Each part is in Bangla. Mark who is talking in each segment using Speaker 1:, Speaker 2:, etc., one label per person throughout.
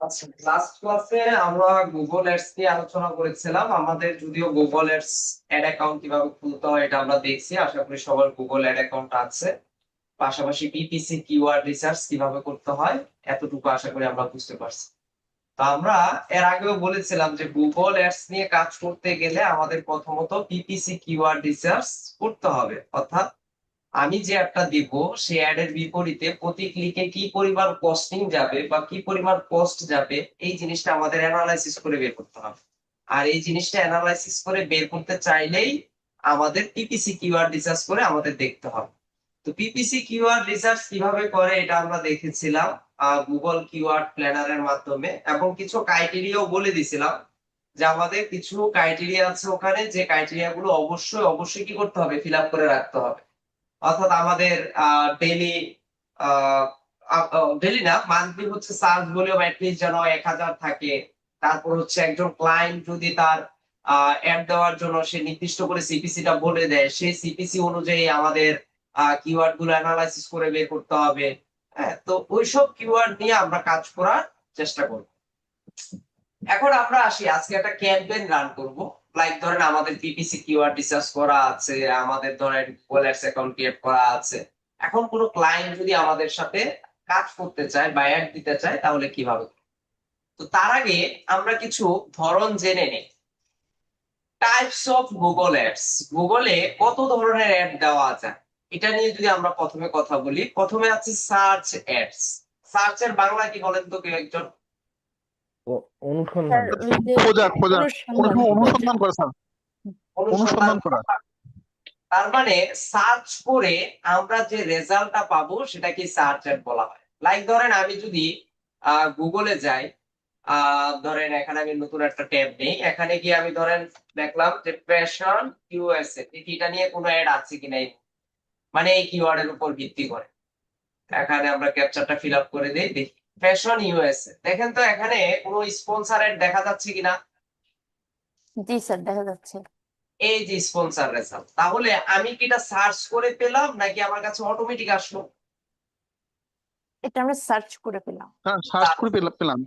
Speaker 1: আচ্ছা, লাস্ট ক্লাসে আমরা গুগল অ্যাডস নিয়ে আলোচনা করেছিলাম। আমাদের যদিও গুগল অ্যাডস অ্যাড অ্যাকাউন্ট কিভাবে খুলতে হয় এটা আমরা দেখছি। আশা করি সবার গুগল অ্যাড অ্যাকাউন্ট আছে। পাশাপাশি পিপিসি কিওয়ার্ড রিসার্চ কিভাবে করতে হয় এতটুকু আশা করি আমরা বুঝতে পারছি। তো আমরা এর আগেও বলেছিলাম যে গুগল অ্যাডস নিয়ে কাজ করতে গেলে আমাদের প্রথমত পিপিসি কিওয়ার্ড রিসার্চ করতে হবে। অর্থাৎ আমি যে অ্যাডটা দিব সেই অ্যাড এর বিপরীতে প্রতি ক্লিকে কি পরিমাণ কস্টিং যাবে বা কি পরিমাণ কস্ট যাবে এই জিনিসটা আমাদের অ্যানালাইসিস করে বের করতে হবে। আর এই জিনিসটা অ্যানালাইসিস করে বের করতে চাইলেই আমাদের পিপিসি কিওয়ার্ড রিসার্চ করে আমাদের দেখতে হবে। তো পিপিসি কিওয়ার্ড রিসার্চ কিভাবে করে এটা আমরা দেখেছিলাম গুগল কিওয়ার্ড প্ল্যানারের মাধ্যমে, এবং কিছু ক্রাইটেরিয়াও বলে দিছিলাম যে আমাদের কিছু ক্রাইটেরিয়া আছে ওখানে, যে ক্রাইটেরিয়া গুলো অবশ্যই অবশ্যই কি করতে হবে, ফিল আপ করে রাখতে হবে। অর্থাৎ আমাদের ডেইলি ডেইলি না, মান্থলি হচ্ছে সার্চ ভলিউম অ্যাটলিস্ট যেন 1000 থাকে। তারপর হচ্ছে একজন ক্লায়েন্ট যদি তার অ্যাড দেওয়ার জন্য সে নির্দিষ্ট করে সিপিসি টা বলে দেয়, সেই সিপিসি অনুযায়ী আমাদের কিওয়ার্ড গুলো অ্যানালাইসিস করে বের করতে হবে। হ্যাঁ, তো ওইসব কিওয়ার্ড নিয়ে আমরা কাজ করার চেষ্টা করব। এখন আমরা আসি, আজকে একটা ক্যাম্পেইন রান করব। লাইক ধরেন আমাদের পিপিসি কিওয়ার্ড রিসার্চ করা আছে, আমাদের ধরেন গুগল অ্যাডস অ্যাকাউন্ট ক্রিয়েট করা আছে। এখন কোনো ক্লায়েন্ট যদি আমাদের সাথে কাজ করতে চায় বা অ্যাড দিতে চায় তাহলে কিভাবে করবে? তো তার আগে আমরা কিছু ধরন জেনে নিই। টাইপস অফ গুগল অ্যাডস, গুগলে কত ধরনের অ্যাড দেওয়া যায় এটা নিয়ে যদি আমরা প্রথমে কথা বলি। প্রথমে আছে সার্চ অ্যাডস। সার্চের বাংলা কি বলেন তো কেউ একজন?
Speaker 2: স্যার
Speaker 3: অনুসন্ধান।
Speaker 2: ওই যে
Speaker 3: খোঁজা খোঁজা, কোনো
Speaker 2: অনুসন্ধান
Speaker 3: সময়
Speaker 2: খোঁজা।
Speaker 3: অনুসন্ধান করে স্যার।
Speaker 1: অনুসন্ধান
Speaker 3: অনুসন্ধান করা।
Speaker 1: করা। তার মানে সার্চ করে আমরা যে রেজাল্টটা পাবো সেটাকে সার্চ অ্যাড বলা হয়। লাইক ধরেন আমি যদি গুগলে যাই, ধরেন এখানে আমি নতুন একটা ট্যাব নেই, এখানে গিয়ে আমি ধরেন দেখলাম যে ফ্যাশন ইউএসএ, দেখি এটা নিয়ে কোনো অ্যাড আছে কিনা মানে এই কিওয়ার্ডের উপর ভিত্তি করে। এখানে আমরা ক্যাপচারটা ফিল আপ করে দিই, দেখি ফ্যাশন ইউএসএ। দেখেন তো এখানে কোনো স্পন্সর অ্যাড দেখা যাচ্ছে কিনা?
Speaker 2: জি স্যার, দেখা যাচ্ছে।
Speaker 1: এই যে স্পন্সর রেজাল্ট, তাহলে আমি কি এটা সার্চ করে পেলাম নাকি আমার কাছে অটোমেটিক আসলো?
Speaker 2: এটা আমরা সার্চ করে পেলাম।
Speaker 3: হ্যাঁ, সার্চ করে পেলাম।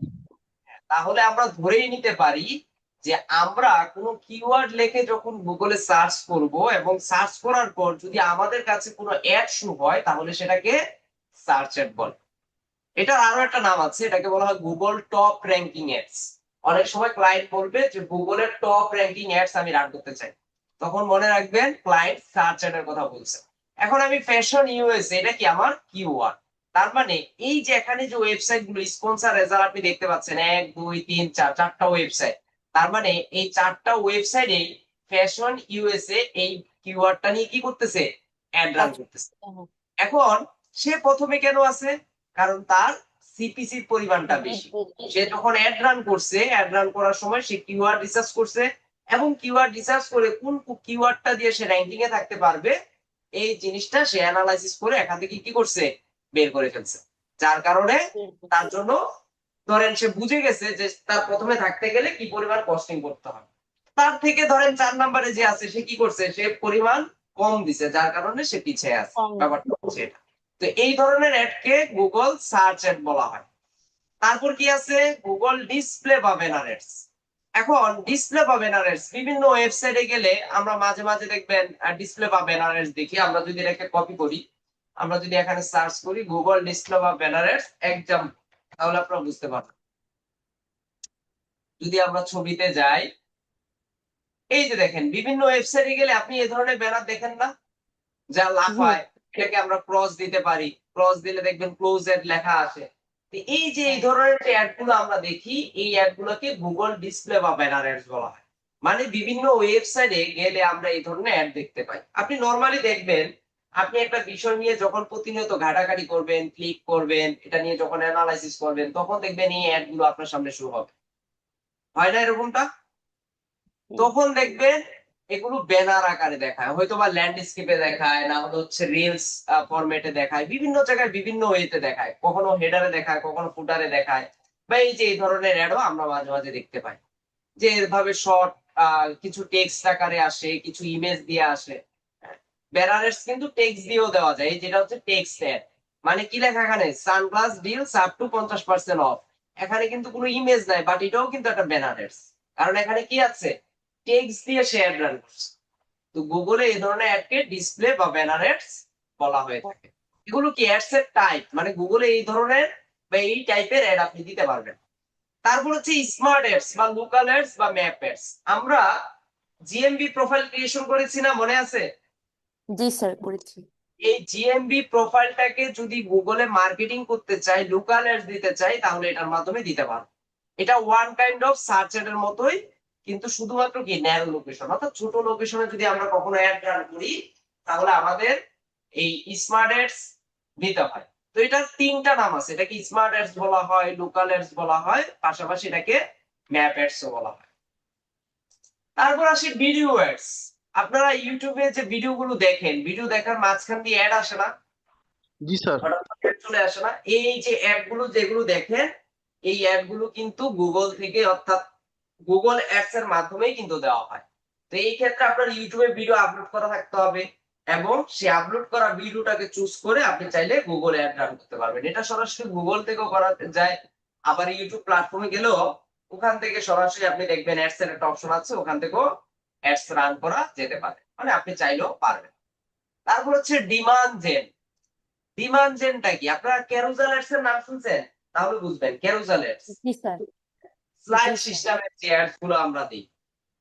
Speaker 1: তাহলে আমরা ধরেই নিতে পারি যে আমরা কোনো কিওয়ার্ড লিখে যখন গুগলে সার্চ করব এবং সার্চ করার পর যদি আমাদের কাছে কোনো অ্যাড শো হয় তাহলে সেটাকে সার্চ অ্যাড বলে। এটার আরো একটা নাম আছে, এটাকে বলা হয় গুগল টপ র্যাঙ্কিং অ্যাডস। অনেক সময় ক্লায়েন্ট বলবে যে গুগলের টপ র্যাঙ্কিং অ্যাডস আমি রান করতে চাই, তখন মনে রাখবেন ক্লায়েন্ট সার্চ অ্যাড এর কথা বলছে। এখন আমি ফ্যাশন ইউএসএ, এটা কি আমার কিওয়ার্ড। তার মানে এই যে এখানে যে ওয়েবসাইট গুলো স্পন্সর রেজাল্ট আপনি দেখতে পাচ্ছেন, 1 2 3 4, চারটা ওয়েবসাইট। তার মানে এই চারটা ওয়েবসাইটে ফ্যাশন ইউএসএ এই কিওয়ার্ডটা নিয়ে কি করতেছে, অ্যাড রান
Speaker 2: কাজ
Speaker 1: করতেছে।
Speaker 2: হ্যাঁ,
Speaker 1: এখন সে প্রথমে কেন আছে? কারণ তার সিপিসির পরিমাণটা বেশি। সে যখন অ্যাড রান করছে, অ্যাড রান করার সময় সে কিওয়ার্ড রিসার্চ করছে, এবং কিওয়ার্ড রিসার্চ করে কোন কিওয়ার্ডটা দিয়ে সে র্যাঙ্কিং এ থাকতে পারবে এই জিনিসটা সে অ্যানালাইসিস করে এখান থেকে কি করছে, বের করে ফেলছে। যার কারণে তার জন্য ধরেন সে বুঝে গেছে যে তার প্রথমে থাকতে গেলে কি পরিমাণ কস্টিং করতে হবে। তার থেকে ধরেন 4 নম্বরে যে আছে সে কি করছে, সে পরিমাণ কম দিছে, যার কারণে সে পিছিয়ে আছে।
Speaker 2: কম।
Speaker 1: ব্যাপারটা হচ্ছে এটা। তো এই ধরনের অ্যাড কে গুগল সার্চ অ্যাড বলা হয়। তারপর কি আছে, গুগল ডিসপ্লে বা ব্যানার অ্যাডস। এখন ডিসপ্লে বা ব্যানার অ্যাডস বিভিন্ন ওয়েবসাইটে গেলে আমরা মাঝে মাঝে দেখবেন ডিসপ্লে বা ব্যানার অ্যাডস দেখি। আমরা যদি এটাকে কপি করি, আমরা যদি এখানে সার্চ করি গুগল ডিসপ্লে বা ব্যানার অ্যাডস এক্সাম, তাহলে আপনারা বুঝতে পারবেন। যদি আমরা ছবিতে যাই, এই যে দেখেন বিভিন্ন ওয়েবসাইটে গেলে আপনি এই ধরনের ব্যানার দেখেন না, যা
Speaker 2: জি।
Speaker 1: লাফায়। এটাকে আমরা ক্রস দিতে পারি, ক্রস দিলে দেখবেন ক্লোজ এড লেখা আসে। তো এই যে এই
Speaker 2: হ্যাঁ।
Speaker 1: ধরনের যে অ্যাড গুলো আমরা দেখি, এই অ্যাড গুলোকে গুগল ডিসপ্লে বা ব্যানার অ্যাডস বলা হয়। মানে বিভিন্ন ওয়েবসাইটে গেলে আমরা এই ধরনের অ্যাড দেখতে পাই। আপনি নরমালি দেখবেন, আপনি একটা বিষয় নিয়ে যখন প্রতিনিয়ত ঘাটাঘাটি করবেন, ক্লিক করবেন, এটা নিয়ে যখন অ্যানালাইসিস করবেন, তখন দেখবেন এই অ্যাড গুলো আপনার সামনে শুরু হবে। হয় না এরকমটা? তখন দেখবেন এগুলো ব্যানার আকারে দেখায়, হয়তো বা ল্যান্ডস্কেপে দেখায়, না হলে হচ্ছে রিলস ফরম্যাটে দেখায়, বিভিন্ন জায়গায় বিভিন্ন ওয়েতে দেখায়, কখনো হেডারে দেখায়, কখনো ফুটারে দেখায়। বা এই যে এই ধরনের অ্যাডও আমরা মাঝে মাঝে দেখতে পাই, যে এভাবে শর্ট কিছু টেক্সট আকারে আসে, কিছু ইমেজ দিয়ে আসে। ব্যানারের কিন্তু টেক্সট দিয়েও দেওয়া যায়, যেটা হচ্ছে টেক্সট অ্যাড। মানে কি লেখা এখানে, sunglass deals up to 50% of. এখানে কিন্তু কোনো ইমেজ নাই, বাট এটাও কিন্তু একটা ব্যানার অ্যাডস, কারণ এখানে কি আছে, টেক্সট দিয়ে সে অ্যাড রান করছে। তো গুগলে এই ধরনের অ্যাডকে ডিসপ্লে বা ব্যানার অ্যাডস বলা হয়ে থাকে। এগুলো কি অ্যাডস এর টাইপ, মানে গুগলে এই ধরনের বা এই টাইপের অ্যাড আপনি দিতে পারবেন। তারপর হচ্ছে স্মার্ট অ্যাডস বা লোকাল অ্যাডস বা ম্যাপ অ্যাডস। আমরা জিএমবি প্রোফাইল ক্রিয়েশন করেছি না, মনে আছে?
Speaker 2: জি স্যার করেছি।
Speaker 1: এই জিএমবি প্রোফাইলটাকে যদি গুগলে মার্কেটিং করতে চাই, লোকাল অ্যাডস দিতে চাই, তাহলে এটার মাধ্যমে দিতে পারবো। এটা one kind of search add এর মতোই, কিন্তু শুধুমাত্র কি ন্যারো লোকেশন, অর্থাৎ ছোট লোকেশনে যদি আমরা কখনো অ্যাড রান করি, তাহলে আমাদের এই স্মার্ট অ্যাডস দিতে হয়। তো এটার তিনটা নাম আছে, এটাকে স্মার্ট অ্যাডস বলা হয়, লোকাল অ্যাডস বলা হয়, পাশাপাশি এটাকে ম্যাপ অ্যাডস বলা হয়। তারপর আসি ভিডিও অ্যাডস। আপনারা ইউটিউবে যে ভিডিও গুলো দেখেন, ভিডিও দেখার মাঝখান দিয়ে অ্যাড আসে না,
Speaker 3: জি স্যার।
Speaker 1: হঠাৎ করে ad চলে আসে না? এই যে অ্যাড গুলো যেগুলো দেখেন, এই অ্যাড গুলো কিন্তু গুগল থেকে, অর্থাৎ গুগল অ্যাডস এর মাধ্যমেই কিন্তু দেওয়া হয়। তো এই ক্ষেত্রে আপনার ইউটিউবে ভিডিও আপলোড করা থাকতে হবে, এবং সেই আপলোড করা ভিডিওটাকে চুজ করে আপনি চাইলে গুগল অ্যাড রান করতে পারবেন। এটা সরাসরি গুগল থেকেও করা যায়, আবার ইউটিউব প্ল্যাটফর্মে গেলেও ওখান থেকে সরাসরি আপনি দেখবেন অ্যাডস এর একটা অপশন আছে, ওখান থেকেও অ্যাডস রান করা যেতে পারে, মানে আপনি চাইলেও পারবেন। তারপর হচ্ছে ডিমান্ড জেন। ডিমান্ড জেনটা কি? আপনারা ক্যারুজাল অ্যাডস এর নাম শুনছেন? তাহলে বুঝবেন ক্যারুজাল অ্যাডস
Speaker 2: জি স্যার।
Speaker 1: স্লাইড
Speaker 2: জি স্যার।
Speaker 1: সিস্টেমের যে অ্যাডস গুলো আমরা দিই,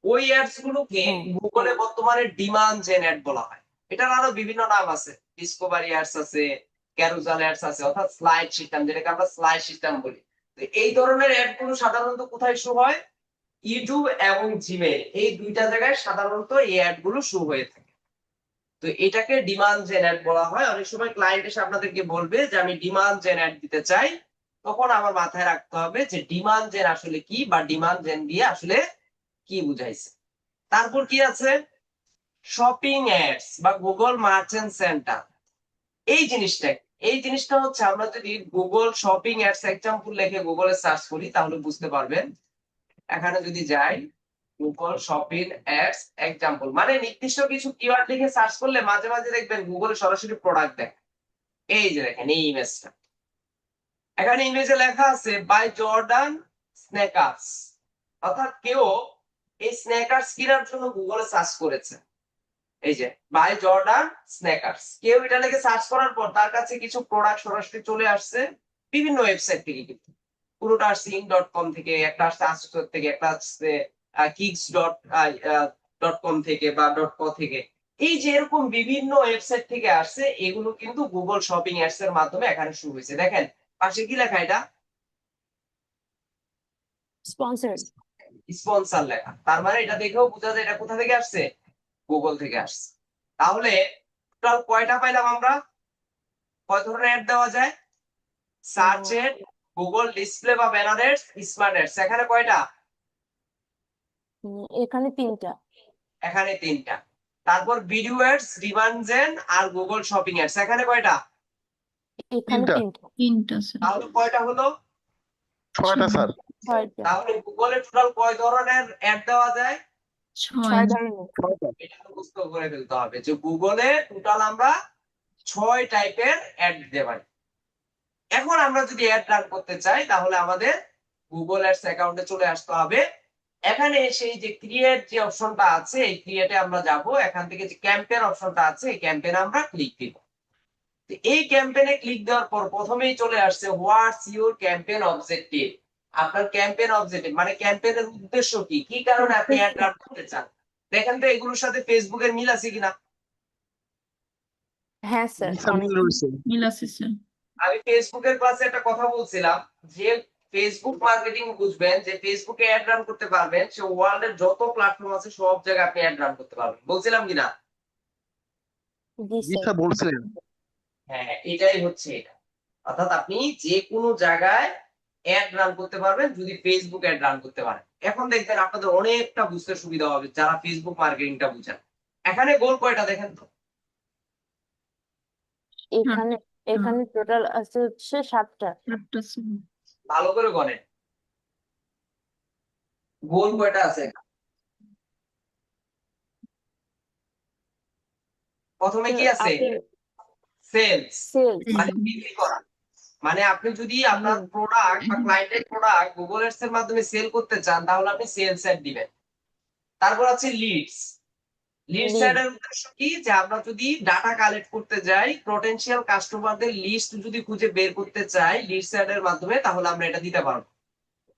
Speaker 1: ওই অ্যাডস গুলোকে
Speaker 2: হ্যাঁ।
Speaker 1: গুগলে বর্তমানে ডিমান্ড জেন অ্যাড বলা হয়। এটার আরো বিভিন্ন নাম আছে, ডিসকভারি অ্যাডস আছে, ক্যারুজাল অ্যাডস আছে, অর্থাৎ স্লাইড সিস্টেম, যেটাকে আমরা স্লাইড সিস্টেম বলি। তো এই ধরনের অ্যাড গুলো সাধারণত কোথায় শো হয়? ইউটিউব এবং জিমেইল, এই দুইটা জায়গায় সাধারণত এই অ্যাড গুলো শো হয়ে থাকে। তো এটাকে ডিমান্ড জেন অ্যাড বলা হয়। অনেক সময় ক্লায়েন্ট এসে আপনাদেরকে বলবে যে আমি ডিমান্ড জেন অ্যাড দিতে চাই, তখন আমার মাথায় রাখতে হবে যে ডিমান্ড জেন আসলে কি, বা ডিমান্ড জেন দিয়ে আসলে কি বুঝাইছে। তারপর কি আছে? শপিং অ্যাডস বা গুগল মার্চেন্ট সেন্টার। এই জিনিসটা কি? এই জিনিসটা হচ্ছে, আমরা যদি গুগল শপিং অ্যাডস এক্সাম্পল লিখে গুগলে সার্চ করি, তাহলে বুঝতে পারবেন। এখানে যদি যাই, গুগল শপিং অ্যাডস এক্সাম্পল, মানে নির্দিষ্ট কিছু কিওয়ার্ড লিখে সার্চ করলে মাঝে মাঝে দেখবেন গুগলে সরাসরি প্রোডাক্ট দেয়। এই যে দেখেন এই ইমেজটা, এখানে ইমেজে লেখা আছে বাই জর্ডান স্নেকার্স, অর্থাৎ কেউ এই স্নেকার্স কেনার জন্য গুগলে সার্চ করেছে। এই যে বাই জর্ডান স্নেকার্স, কেউ এটা লিখে সার্চ করার পর তার কাছে কিছু প্রোডাক্ট সরাসরি চলে আসছে বিভিন্ন ওয়েবসাইট থেকে। কিন্তু পুরোটা আসছে ইন.কম থেকে, একটা আসছে আসুস থেকে, একটা আসছে কিক্স ডট কম থেকে বা .co থেকে। এই যে এরকম বিভিন্ন ওয়েবসাইট থেকে আসছে, এগুলো কিন্তু গুগল শপিং অ্যাডস এর মাধ্যমে এখানে শুরু হয়েছে। দেখেন পাশে কি লেখা, এটা
Speaker 2: স্পন্সর্ড।
Speaker 1: স্পন্সর লেখা, তার মানে এটা দেখেও বোঝা যায় এটা কোথা থেকে আসছে, গুগল থেকে আসছে। তাহলে টোটাল কয়টা পাইলাম আমরা? কয় ধরনের অ্যাড দেওয়া যায়? সার্চ এড, গুগল ডিসপ্লে বা ব্যানার অ্যাডস, স্মার্ট অ্যাডস। এখানে কয়টা?
Speaker 2: এখানে 3টা।
Speaker 1: এখানে 3টা। তারপর ভিডিও অ্যাডস, ডিমান্ড জেন আর গুগল শপিং অ্যাডস, এখানে কয়টা?
Speaker 2: এখানে 3টা।
Speaker 4: তিনটা স্যার।
Speaker 1: তাহলে কয়টা হলো?
Speaker 3: 6টা স্যার।
Speaker 2: 6টা।
Speaker 1: তাহলে গুগলে টোটাল কয় ধরনের অ্যাড দেওয়া যায়?
Speaker 2: 6
Speaker 4: 6
Speaker 2: ধরনের।
Speaker 3: 6টা।
Speaker 1: এটা মুখস্থ করে ফেলতে হবে যে গুগলে টোটাল আমরা 6 টাইপের অ্যাড দিতে পারি। এখন আমরা যদি অ্যাড রান করতে চাই, তাহলে আমাদের গুগল অ্যাডস অ্যাকাউন্টে চলে আসতে হবে। এখানে এসে এই যে ক্রিয়েট যে অপশনটা আছে, এই ক্রিয়েটে আমরা যাব, এখান থেকে যে ক্যাম্পেইন অপশনটা আছে, এই ক্যাম্পেইনে আমরা ক্লিক দিব। তো এই ক্যাম্পেইনে ক্লিক দেওয়ার পর প্রথমেই চলে আসছে হোয়াটস ইউর ক্যাম্পেইন অবজেক্টিভ। আপনার ক্যাম্পেইন অবজেক্টিভ মানে ক্যাম্পেইনের উদ্দেশ্য কি, কি কারণে আপনি অ্যাড রান করতে চান। দেখেন তো এগুলোর সাথে ফেসবুকের মিল আছে কিনা।
Speaker 2: হ্যাঁ স্যার,
Speaker 3: জি স্যার,
Speaker 2: অনেক।
Speaker 3: মিল রয়েছে।
Speaker 4: মিল আছে স্যার।
Speaker 1: আমি ফেসবুকের ক্লাসে একটা কথা বলছিলাম যে ফেসবুক মার্কেটিং বুঝবেন, যে ফেসবুকে অ্যাড রান করতে পারবেন, সে ওয়ার্ল্ডের যত প্ল্যাটফর্ম আছে সব জায়গায় আপনি অ্যাড রান করতে পারবেন, বলছিলাম কিনা?
Speaker 2: জি
Speaker 3: জি
Speaker 2: স্যার।
Speaker 3: স্যার বলছিলেন।
Speaker 1: হ্যাঁ, এটাই হচ্ছে এটা। অর্থাৎ আপনি যে কোনো জায়গায় অ্যাড রান করতে পারবেন যদি ফেসবুক অ্যাড রান করতে পারেন। এখন দেখবেন আপনাদের অনেকটা বুঝতে সুবিধা হবে যারা ফেসবুক মার্কেটিংটা বুঝেন। এখানে গোল কয়টা দেখেন তো?
Speaker 2: এখানে এখানে টোটাল আছে হচ্ছে 7টা।
Speaker 4: 7টা স্যার।
Speaker 1: ভালো করে গণেন, গোল কয়টা আছে। প্রথমে কি আছে? Sales,
Speaker 2: sales.
Speaker 1: মানে বিক্রি করা। মানে আপনি যদি আপনার প্রোডাক্ট বা ক্লায়েন্টের প্রোডাক্ট গুগল অ্যাডস এর মাধ্যমে সেল করতে চান তাহলে আপনি সেলস অ্যাড দিবেন। তারপর আছে লিডস। Leeds
Speaker 2: Lead.
Speaker 1: অ্যাড এর উদ্দেশ্য কি, যে আমরা যদি ডাটা কালেক্ট করতে যাই, পটেনশিয়াল কাস্টমারদের লিস্ট যদি খুঁজে বের করতে চাই লিডস অ্যাড এর মাধ্যমে, তাহলে আমরা এটা দিতে পারবো।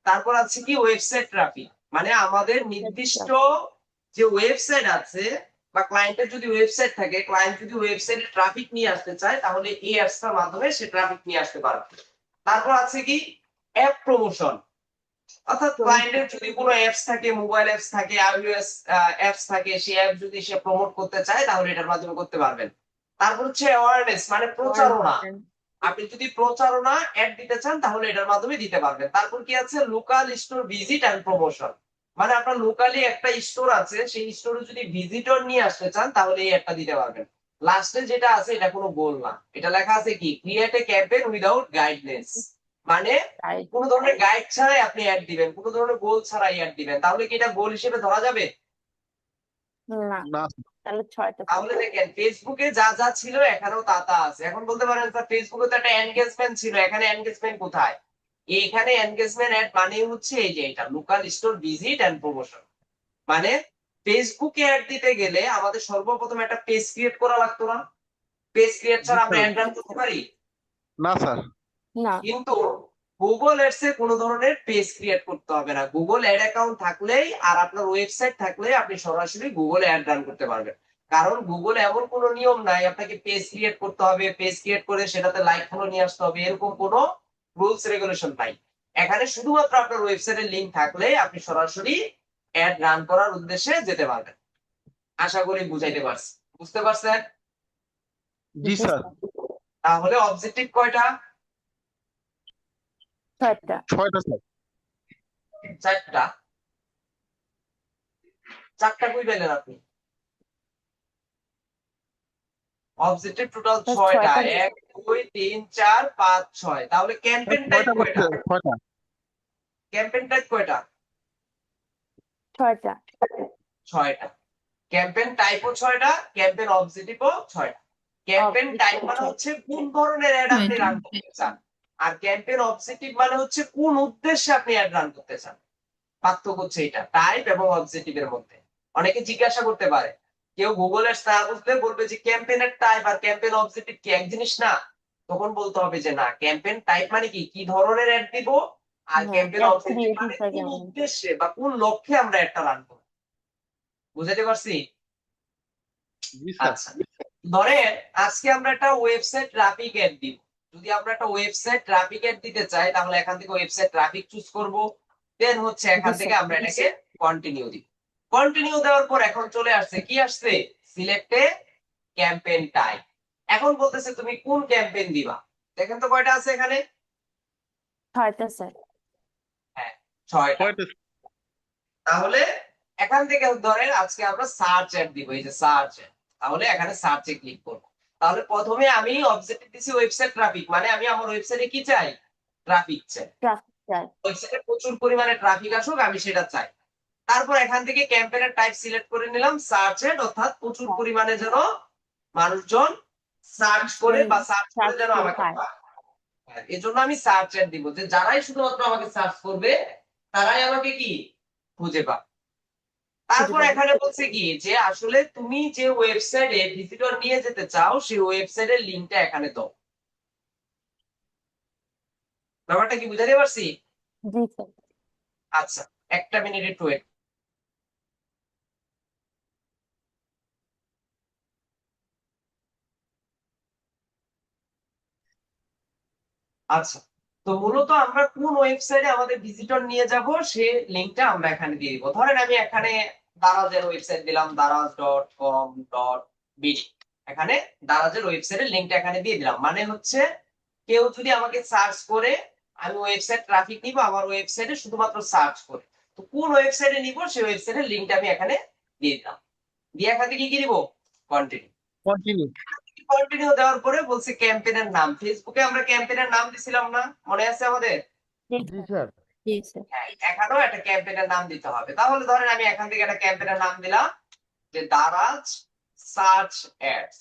Speaker 1: তারপর আছে কি ওয়েবসাইট ট্রাফিক, মানে আমাদের নির্দিষ্ট যে ওয়েবসাইট আছে বা ক্লায়েন্টের যদি ওয়েবসাইট থাকে, ক্লায়েন্ট যদি ওয়েবসাইটে ট্রাফিক নিয়ে আসতে চায় তাহলে এই অ্যাডসটার মাধ্যমে সে ট্রাফিক নিয়ে আসতে পারবে। তারপর আছে কি অ্যাপ প্রমোশন, অর্থাৎ ক্লায়েন্টের যদি কোনো অ্যাপস থাকে, মোবাইল অ্যাপস থাকে, iOS অ্যাপস থাকে, সেই অ্যাপ যদি সে প্রমোট করতে চায় তাহলে এটার মাধ্যমে করতে পারবেন। তারপর হচ্ছে অ্যাওয়ারনেস, মানে প্রচারণা, আপনি যদি প্রচারণা অ্যাড দিতে চান তাহলে এটার মাধ্যমে দিতে পারবেন। তারপর কি আছে local store visit and promotion, মানে আপনার লোকালি একটা স্টোর আছে, সেই স্টোরে যদি ভিজিটর নিয়ে আসতে চান তাহলে এই অ্যাডটা দিতে পারবেন। লাস্টে যেটা আছে এটা কোনো গোল না, এটা লেখা আছে কি create a campaign without guidance, মানে
Speaker 2: Right.
Speaker 1: কোনো ধরনের গাইড ছাড়াই আপনি অ্যাড দিবেন, কোনো ধরনের গোল ছাড়াই অ্যাড দিবেন, তাহলে কি এটা গোল হিসেবে ধরা যাবে?
Speaker 2: না,
Speaker 3: না
Speaker 2: তাহলে 6টা
Speaker 1: তাহলে দেখেন ফেসবুকে যা যা ছিল এখানেও তা তা আছে। এখন বলতে পারেন স্যার ফেসবুকে তো একটা এনগেজমেন্ট ছিল, এখানে এনগেজমেন্ট কোথায়? এখানে এনগেজমেন্ট অ্যাড মানে হচ্ছে এই যে এটা local store visit and promotion, মানে ফেসবুকে অ্যাড দিতে গেলে আমাদের সর্বপ্রথম একটা পেজ ক্রিয়েট করা লাগতো না? পেজ ক্রিয়েট ছাড়া আমরা অ্যাড রান করতে পারি?
Speaker 3: না স্যার।
Speaker 2: না,
Speaker 1: কিন্তু গুগল অ্যাডস এ কোনো ধরনের পেজ ক্রিয়েট করতে হবে না, গুগল অ্যাড অ্যাকাউন্ট থাকলেই আর আপনার ওয়েবসাইট থাকলে আপনি সরাসরি গুগল অ্যাড রান করতে পারবেন। কারণ গুগল এমন কোনো নিয়ম নাই আপনাকে পেজ ক্রিয়েট করতে হবে, পেজ ক্রিয়েট করে সেটাতে লাইক ফলো নিয়ে আসতে হবে, এরকম কোনো রুলস রেগুলেশন নাই। এখানে শুধুমাত্র আপনার ওয়েবসাইটের লিংক থাকলে আপনি সরাসরি অ্যাড রান করার উদ্দেশ্যে যেতে পারবেন। আশা করি বুঝাইতে পারছি, বুঝতে পারছেন?
Speaker 3: জি স্যার।
Speaker 1: তাহলে অবজেক্টিভ কয়টা?
Speaker 2: 6টা।
Speaker 3: 6টা স্যার।
Speaker 1: চারটা। চারটা কই পেলেন আপনি? অবজেক্টিভ টোটাল
Speaker 2: তো
Speaker 1: 6টা,
Speaker 2: 6টা
Speaker 1: 1 2 3 4 5 6, তাহলে ক্যাম্পেইন টাইপ
Speaker 3: 6টা
Speaker 1: কয়টা?
Speaker 3: বলতে 6টা।
Speaker 1: ক্যাম্পেইন টাইপ কয়টা?
Speaker 2: 6টা
Speaker 1: 6টা। ক্যাম্পেইন টাইপও 6টা, ক্যাম্পেইন অবজেক্টিভও 6টা। ক্যাম্পেইন টাইপ মানে হচ্ছে কোন ধরনের অ্যাড আপনি রান করতে চান, আর ক্যাম্পেইন অবজেক্টিভ মানে হচ্ছে কোন উদ্দেশ্যে আপনি অ্যাড রান করতে চান। পার্থক্য হচ্ছে এটা টাইপ এবং অবজেক্টিভের মধ্যে। অনেকে জিজ্ঞাসা করতে পারে, কেউ গুগল এর না বুঝলে বলবে যে ক্যাম্পেইনের টাইপ আর ক্যাম্পেইন অবজেক্টিভ কি এক জিনিস না? তখন বলতে হবে যে না, ক্যাম্পেইন টাইপ মানে কি কি ধরনের অ্যাড দিব, আর
Speaker 2: হ্যাঁ,
Speaker 1: ক্যাম্পেইন
Speaker 2: অ্যাড
Speaker 1: অবজেক্টিভ মানে
Speaker 2: ক্রিয়েটিভটা
Speaker 1: কোন
Speaker 2: কেমন?
Speaker 1: উদ্দেশ্যে বা কোন লক্ষ্যে আমরা একটা রান করব। বুঝাতে পারছি?
Speaker 3: জি স্যার।
Speaker 1: আচ্ছা, ধরেন আজকে আমরা একটা ওয়েবসাইট ট্রাফিক অ্যাড দিব। যদি আমরা একটা ওয়েবসাইট ট্রাফিক অ্যাড দিতে চাই তাহলে এখান থেকে ওয়েবসাইট ট্রাফিক চুজ করব, দেন হচ্ছে এখান
Speaker 2: জি
Speaker 1: থেকে
Speaker 2: স্যার।
Speaker 1: আমরা এটাকে কন্টিনিউ দিব। কন্টিনিউ দেওয়ার পর এখন চলে আসছে কি আসছে, সিলেক্ট এ ক্যাম্পেইন টাইপ। এখন বলতেছে তুমি কোন ক্যাম্পেইন দিবা। দেখেন তো কয়টা আছে এখানে?
Speaker 2: 6টা স্যার।
Speaker 1: হ্যাঁ, 6টা।
Speaker 3: 6টা।
Speaker 1: তাহলে এখান থেকে ধরেন আজকে আমরা সার্চ অ্যাড দিব, এই যে সার্চ, তাহলে এখানে সার্চে ক্লিক করব। তাহলে প্রথমে আমি অবজেক্টিভ দিছি ওয়েবসাইট ট্রাফিক, মানে আমি আমার ওয়েবসাইটে কি চাই, ট্রাফিক চাই,
Speaker 2: ট্রাফিক স্যার।
Speaker 1: ওয়েবসাইটে প্রচুর পরিমাণে ট্রাফিক আসুক আমি সেটা চাই। তারপর এখান থেকে ক্যাম্পেইনের টাইপ সিলেক্ট করে নিলাম সার্চ অ্যাড, অর্থাৎ প্রচুর পরিমাণে যেন মানুষজন সার্চ করে বা সার্চ করে যেন আমাকে পায়। এজন্য আমি সার্চ অ্যাড দিব, যে যারাই শুধুমাত্র আমাকে সার্চ করবে তারাই আমাকে কি খুঁজে পাবে। তারপর এখানে বলছে কি যে আসলে তুমি যে ওয়েবসাইটে ভিজিটর নিয়ে যেতে চাও সেই ওয়েবসাইটের লিংকটা এখানে দাও। ব্যাপারটা কি বুঝাতে পারছি?
Speaker 2: জি স্যার।
Speaker 1: আচ্ছা, একটা মিনিট একটু wait। আচ্ছা, তো মূলত আমরা কোন ওয়েবসাইটে আমাদের ভিজিটর নিয়ে যাব সে লিংকটা আমরা এখানে দিয়ে দিব। ধরেন আমি এখানে দারাজের ওয়েবসাইট দিলাম, daraz.com.bd, এখানে দারাজের ওয়েবসাইটের লিংকটা এখানে দিয়ে দিলাম, মানে হচ্ছে কেউ যদি আমাকে সার্চ করে, আমি ওয়েবসাইট ট্রাফিক নিব আমার ওয়েবসাইটে শুধুমাত্র সার্চ করে, তো কোন ওয়েবসাইটে নিব সেই ওয়েবসাইটের লিংকটা আমি এখানে দিয়ে দিলাম, দিয়ে এখান থেকে কি দিব, কন্টিনিউ।
Speaker 3: কন্টিনিউ।
Speaker 1: কন্টিনিউ দেওয়ার পরে বলছে ক্যাম্পেইনের নাম, ফেসবুকে আমরা ক্যাম্পেইনের নাম দিছিলাম না, মনে আছে আমাদের?
Speaker 3: জি স্যার।
Speaker 2: জি স্যার।
Speaker 1: হ্যাঁ, এখানেও একটা ক্যাম্পেইনের নাম দিতে হবে। তাহলে ধরেন আমি এখান থেকে একটা ক্যাম্পেইনের নাম দিলাম যে দারাজ সার্চ অ্যাডস।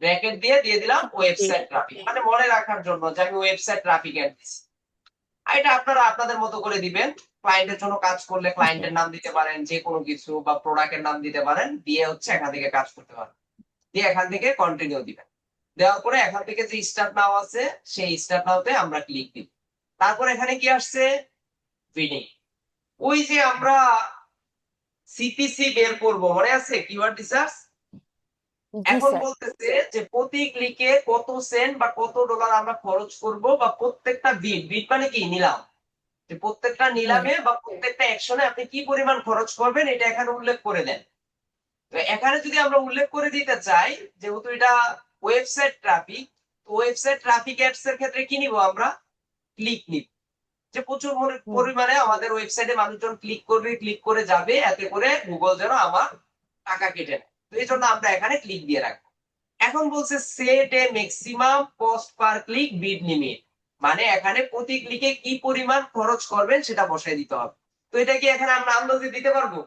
Speaker 1: ব্র্যাকেট দিয়ে দিলাম ওয়েবসাইট ট্রাফিক, মানে মনে রাখার জন্য যে আমি ওয়েবসাইট ট্রাফিক অ্যাড দিচ্ছি। আর এটা আপনারা আপনাদের মতো করে দিবেন। ক্লায়েন্টের জন্য কাজ করলে ক্লায়েন্টের নাম দিতে পারেন, যে কোনো কিছু বা প্রোডাক্টের নাম দিতে পারেন, দিয়ে হচ্ছে এখান থেকে কাজ করতে পারেন, দিয়ে এখান থেকে কন্টিনিউ দিবেন। দেওয়ার পরে এখান থেকে যে স্টার্ট নাও আছে সেই স্টার্ট নাওতে আমরা ক্লিক দিব। তারপর এখানে কি আসছে, বিডিং। ওই যে আমরা সিপিসি বের করব, মনে আছে কিওয়ার্ড রিসার্চ?
Speaker 2: জি
Speaker 1: এখন
Speaker 2: স্যার।
Speaker 1: বলতেছে যে প্রতি ক্লিকে কত সেন্ট বা কত ডলার আমরা খরচ করব, বা প্রত্যেকটা বিট মানে কি নিলাম, যে প্রত্যেকটা নিলামে বা প্রত্যেকটা অ্যাকশনে আপনি কি পরিমাণ খরচ করবেন এটা এখানে উল্লেখ করে দেন। তো এখানে যদি আমরা উল্লেখ করে দিতে চাই, যেহেতু এটা ওয়েবসাইট ট্রাফিক, তো ওয়েবসাইট ট্রাফিক অ্যাডস এর ক্ষেত্রে কি নিব আমরা, ক্লিক নিব, যে প্রচুর পরিমাণে আমাদের ওয়েবসাইটে মানুষজন ক্লিক করবে, ক্লিক করে যাবে, এতে করে গুগল যেন আমার টাকা কেটে নেয়। তো এই জন্য আমরা এখানে ক্লিক দিয়ে রাখবো। এখন বলছে সেট এ ম্যাক্সিমাম কস্ট পার ক্লিক বিড লিমিট, মানে এখানে প্রতি ক্লিকে কি পরিমাণ খরচ করবেন সেটা বসাই দিতে হবে। তো এটা কি এখানে আমরা আন্দাজে দিতে পারবো?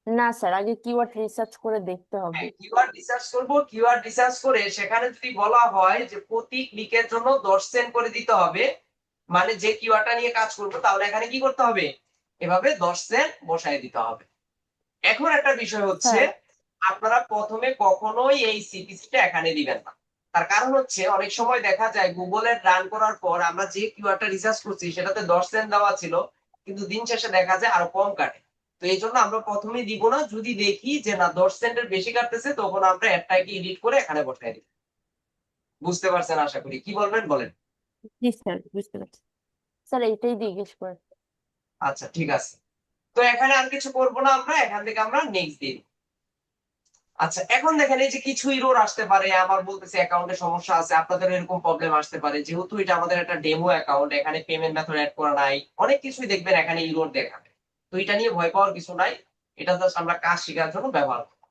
Speaker 2: না স্যার, আগে কিওয়ার্ড রিসার্চ করে দেখতে হবে।
Speaker 1: কিওয়ার্ড রিসার্চ করব, কিওয়ার্ড রিসার্চ করে সেখানে যদি বলা হয় যে প্রতি ক্লিকের জন্য 10 সেন্ট করে দিতে হবে, মানে যে কিওয়ার্ডটা নিয়ে কাজ করব, তাহলে এখানে কি করতে হবে, এভাবে 10 সেন্ট বসায় দিতে হবে। এখন একটা বিষয় হচ্ছে,
Speaker 2: স্যার।
Speaker 1: আপনারা প্রথমে কখনোই এই সিপিসিটা এখানে দিবেন না। তার কারণ হচ্ছে অনেক সময় দেখা যায় গুগলের রান করার পর আমরা যে কিওয়ার্ডটা রিসার্চ করছি সেটাতে 10 সেন্ট দেওয়া ছিল, কিন্তু দিন শেষে দেখা যায় আরো কম কাটে। তো এই জন্য আমরা প্রথমেই দিব না, যদি দেখি যে না 10 সেন্টের বেশি কাটতেছে তখন আমরা অ্যাডটাকে এডিট করে এখানে বসাই দিব। বুঝতে পারছেন আশা করি, কি বলবেন বলেন।
Speaker 2: জি স্যার, বুঝতে পারছি। স্যার এইটাই জিজ্ঞেস করে।
Speaker 1: আচ্ছা ঠিক আছে, তো এখানে আর কিছু করব না, আমরা এখান থেকে আমরা নেক্সট দিই। আচ্ছা এখন দেখেন এই যে কিছু ইরর আসতে পারে, আমার বলতেছে অ্যাকাউন্টে সমস্যা আছে, আপনাদের এরকম প্রবলেম আসতে পারে, যেহেতু এটা আমাদের একটা ডেমো অ্যাকাউন্ট, এখানে পেমেন্ট মেথড অ্যাড করা নাই, অনেক কিছুই দেখবেন এখানে ইরর দেখাবে। তো এটা নিয়ে ভয় পাওয়ার কিছু নাই, এটা জাস্ট আমরা কাজ শেখার জন্য ব্যবহার করব।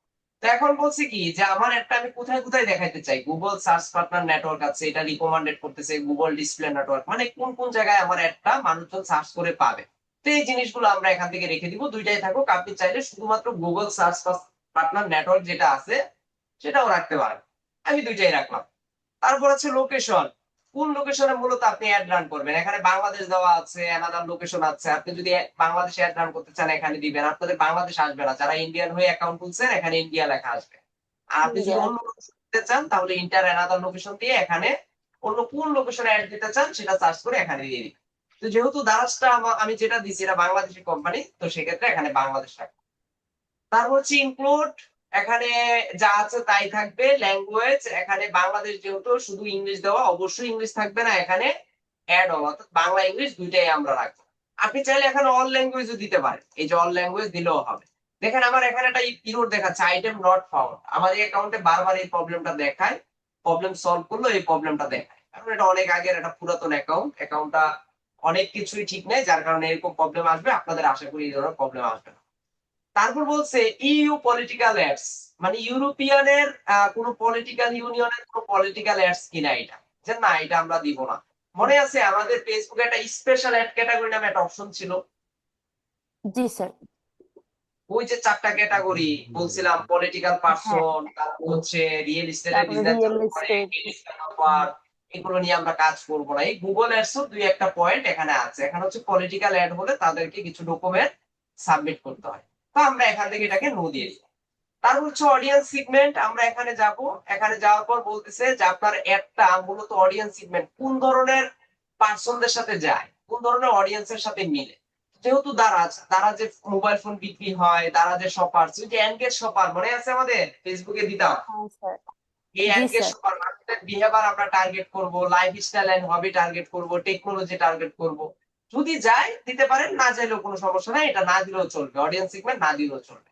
Speaker 1: তো এখন বলছি কি যে আমার একটা আমি কোথায় কোথায় দেখাইতে চাই, গুগল সার্চ পার্টনার নেটওয়ার্ক আছে, এটা রিকমেন্ডেড করতেছে গুগল ডিসপ্লে নেটওয়ার্ক, মানে কোন কোন জায়গায় আমার একটা মানুষজন সার্চ করে পাবে। তো এই জিনিসগুলো আমরা এখান থেকে রেখে দিব, দুইটাই থাকুক। আপনি চাইলে শুধুমাত্র গুগল সার্চ পার্টনার নেটওয়ার্ক যেটা আছে সেটাও রাখতে পারেন, আমি দুইটাই রাখলাম। তারপর আছে লোকেশন, কোন লোকেশনে মূলত আপনি অ্যাড রান করবেন, এখানে বাংলাদেশ দেওয়া আছে, অ্যানাদার লোকেশন আছে, আপনি যদি বাংলাদেশে অ্যাড রান করতে চান এখানে দিবেন, আপনাদের বাংলাদেশ আসবে না, যারা ইন্ডিয়ান হয়ে অ্যাকাউন্ট খুলছেন এখানে ইন্ডিয়া লেখা আসবে। আর আপনি যদি অন্য লোকেশন দিতে চান তাহলে ইন্টার অ্যানাদার লোকেশন দিয়ে এখানে অন্য কোন লোকেশনে অ্যাড দিতে চান সেটা সার্চ করে এখানে দিয়ে দিবেন। তো যেহেতু দারাজটা আমি যেটা দিছি এটা বাংলাদেশি কোম্পানি, তো সেক্ষেত্রে এখানে বাংলাদেশ রাখবো। তারপর হচ্ছে ইনক্লুড, এখানে যা আছে তাই থাকবে। ল্যাঙ্গুয়েজ, এখানে বাংলাদেশ যেহেতু শুধু ইংলিশ দেওয়া, অবশ্যই ইংলিশ থাকবে না, এখানে অ্যাড অল, অর্থাৎ বাংলা ইংলিশ দুইটাই আমরা রাখবো। আপনি চাইলে এখানে অল ল্যাঙ্গুয়েজও দিতে পারেন, এই যে অল ল্যাঙ্গুয়েজ দিলেও হবে। দেখেন আমার এখানে একটা ইরর দেখাচ্ছে, আইটেম নট ফাউন্ড, আমার এই অ্যাকাউন্টে বারবার এই প্রবলেমটা দেখায়, প্রবলেম সলভ করলো এই প্রবলেমটা দেখায়, কারণ এটা অনেক আগের একটা পুরাতন অ্যাকাউন্টটা অনেক কিছুই ঠিক নেই, যার কারণে এরকম প্রবলেম আসবে, আপনাদের আশা করি এই ধরনের প্রবলেম আসবে না। তারপর বলছে ইউ পলিটিক্যাল অ্যাডস, মানে ইউরোপিয়ানের কোন পলিটিক্যাল ইউনিয়নের কোন পলিটিক্যাল অ্যাডস কিনা, এটা যে না এটা আমরা দিব না। মনে আছে আমাদের ফেসবুকে একটা স্পেশাল অ্যাড ক্যাটাগরি নামে একটা অপশন ছিল,
Speaker 2: জি স্যার।
Speaker 1: ওই যে 4টা ক্যাটাগরি বলছিলাম, পলিটিক্যাল
Speaker 2: হ্যাঁ,
Speaker 1: পারসন, তারপর হচ্ছে রিয়েল এস্টেটের
Speaker 2: তারপরে
Speaker 1: বিজনেস
Speaker 2: রিয়েল
Speaker 1: চালু করে,
Speaker 2: এস্টেট।
Speaker 1: এগুলো নিয়ে আমরা কাজ করব না। এই গুগল অ্যাডসও দুই একটা পয়েন্ট এখানে আছে, এখানে হচ্ছে পলিটিক্যাল অ্যাড হলে তাদেরকে কিছু ডকুমেন্ট সাবমিট করতে হয়, তো আমরা এখান থেকে এটাকে নো দিয়ে দিই। তারপর হচ্ছে অডিয়েন্স সিগমেন্ট, আমরা এখানে যাব, এখানে যাওয়ার পর বলতেছে যে আপনার অ্যাডটা মূলত অডিয়েন্স সিগমেন্ট কোন ধরনের পার্সনদের সাথে যায়, কোন ধরনের অডিয়েন্সের সাথে মিলে। যেহেতু দারাজে মোবাইল ফোন বিক্রি হয়, দারাজে শপার, যে এনগেজ শপার মনে আছে আমাদের ফেসবুকে দিতাম,
Speaker 2: হ্যাঁ স্যার।
Speaker 1: এই
Speaker 2: জি
Speaker 1: এনগেজ
Speaker 2: স্যার।
Speaker 1: শপার মানুষের বিহেভিয়ার আমরা টার্গেট করব, লাইফস্টাইল এন্ড হবি টার্গেট করব, টেকনোলজি টার্গেট করব। যদি যায় দিতে পারেন, না চাইলেও কোনো সমস্যা নাই, এটা না দিলেও চলবে, অডিয়েন্স সিগমেন্ট না দিলেও চলবে।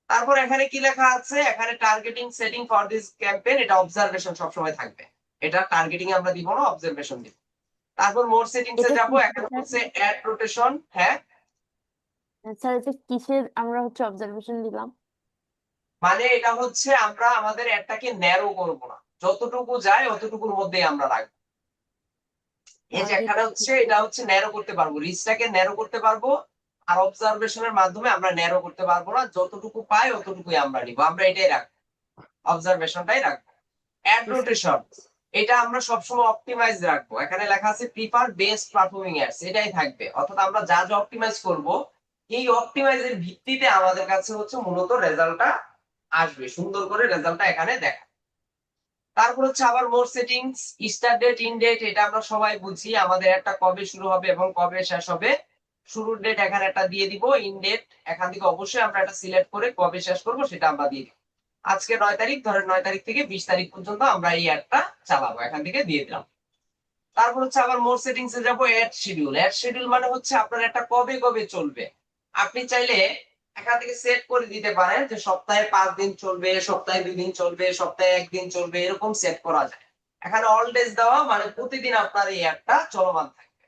Speaker 1: তারপর এখানে কি লেখা আছে, এখানে targeting setting for this campaign, এটা অবজারভেশন সবসময় থাকবে, এটা টার্গেটিং এ আমরা দিব না, অবজারভেশন দিব। তারপর মোর সেটিংস এ
Speaker 2: এটা
Speaker 1: যাব,
Speaker 2: কি
Speaker 1: এখানে হচ্ছে অ্যাড রোটেশন। হ্যাঁ,
Speaker 2: স্যার, এটা কিসের আমরা হচ্ছে অবজারভেশন দিলাম?
Speaker 1: মানে এটা হচ্ছে আমরা আমাদের অ্যাডটাকে ন্যারো করব না, যতটুকু যায় অতটুকুর মধ্যেই আমরা রাখবো। এই যে এখানে হচ্ছে এটা হচ্ছে ন্যারো করতে পারবো, রিচটাকে ন্যারো করতে পারবো, আর অবজারভেশনের মাধ্যমে আমরা ন্যারো করতে পারবো না, যতটুকু পাই অতটুকুই আমরা নিব, আমরা এটাই রাখবো। অবজারভেশনটাই রাখবো। অ্যাড রোটেশন, এটা আমরা সবসময় অপটিমাইজ রাখবো। এখানে লেখা আছে প্রিফার বেস্ট পারফর্মিং অ্যাডস, এটাই থাকবে। অর্থাৎ আমরা যা যা অপটিমাইজ করব, এই অপটিমাইজের ভিত্তিতে আমাদের কাছে হচ্ছে মূলত রেজাল্টটা আসবে, সুন্দর করে রেজাল্টটা এখানে দেখা। তারপর হচ্ছে আবার more settings, start date, end date, এটা আমরা সবাই বুঝি, আমাদের একটা কবে শুরু হবে এবং কবে শেষ হবে। শুরুর ডেট এখানে একটা দিয়ে দিব, ইন ডেট এখান থেকে অবশ্যই আমরা একটা সিলেক্ট করে কবে শেষ করব সেটা আমরা দিয়ে দিব। আজকে 9 তারিখ, ধরেন 9 তারিখ থেকে 20 তারিখ পর্যন্ত আমরা এই অ্যাডটা চালাবো, এখান থেকে দিয়ে দিলাম। তারপর হচ্ছে আবার মোর সেটিংস এ যাবো, অ্যাড শিডিউল। অ্যাড শিডিউল মানে হচ্ছে আপনার একটা কবে কবে চলবে। আপনি চাইলে এখান থেকে সেট করে দিতে পারেন যে সপ্তাহে 5 দিন চলবে, সপ্তাহে 2 দিন চলবে, সপ্তাহে 1 দিন চলবে, এরকম সেট করা যায়। এখানে অল ডেজ দেওয়া মানে প্রতিদিন আপনার এই অ্যাডটা চলমান থাকবে।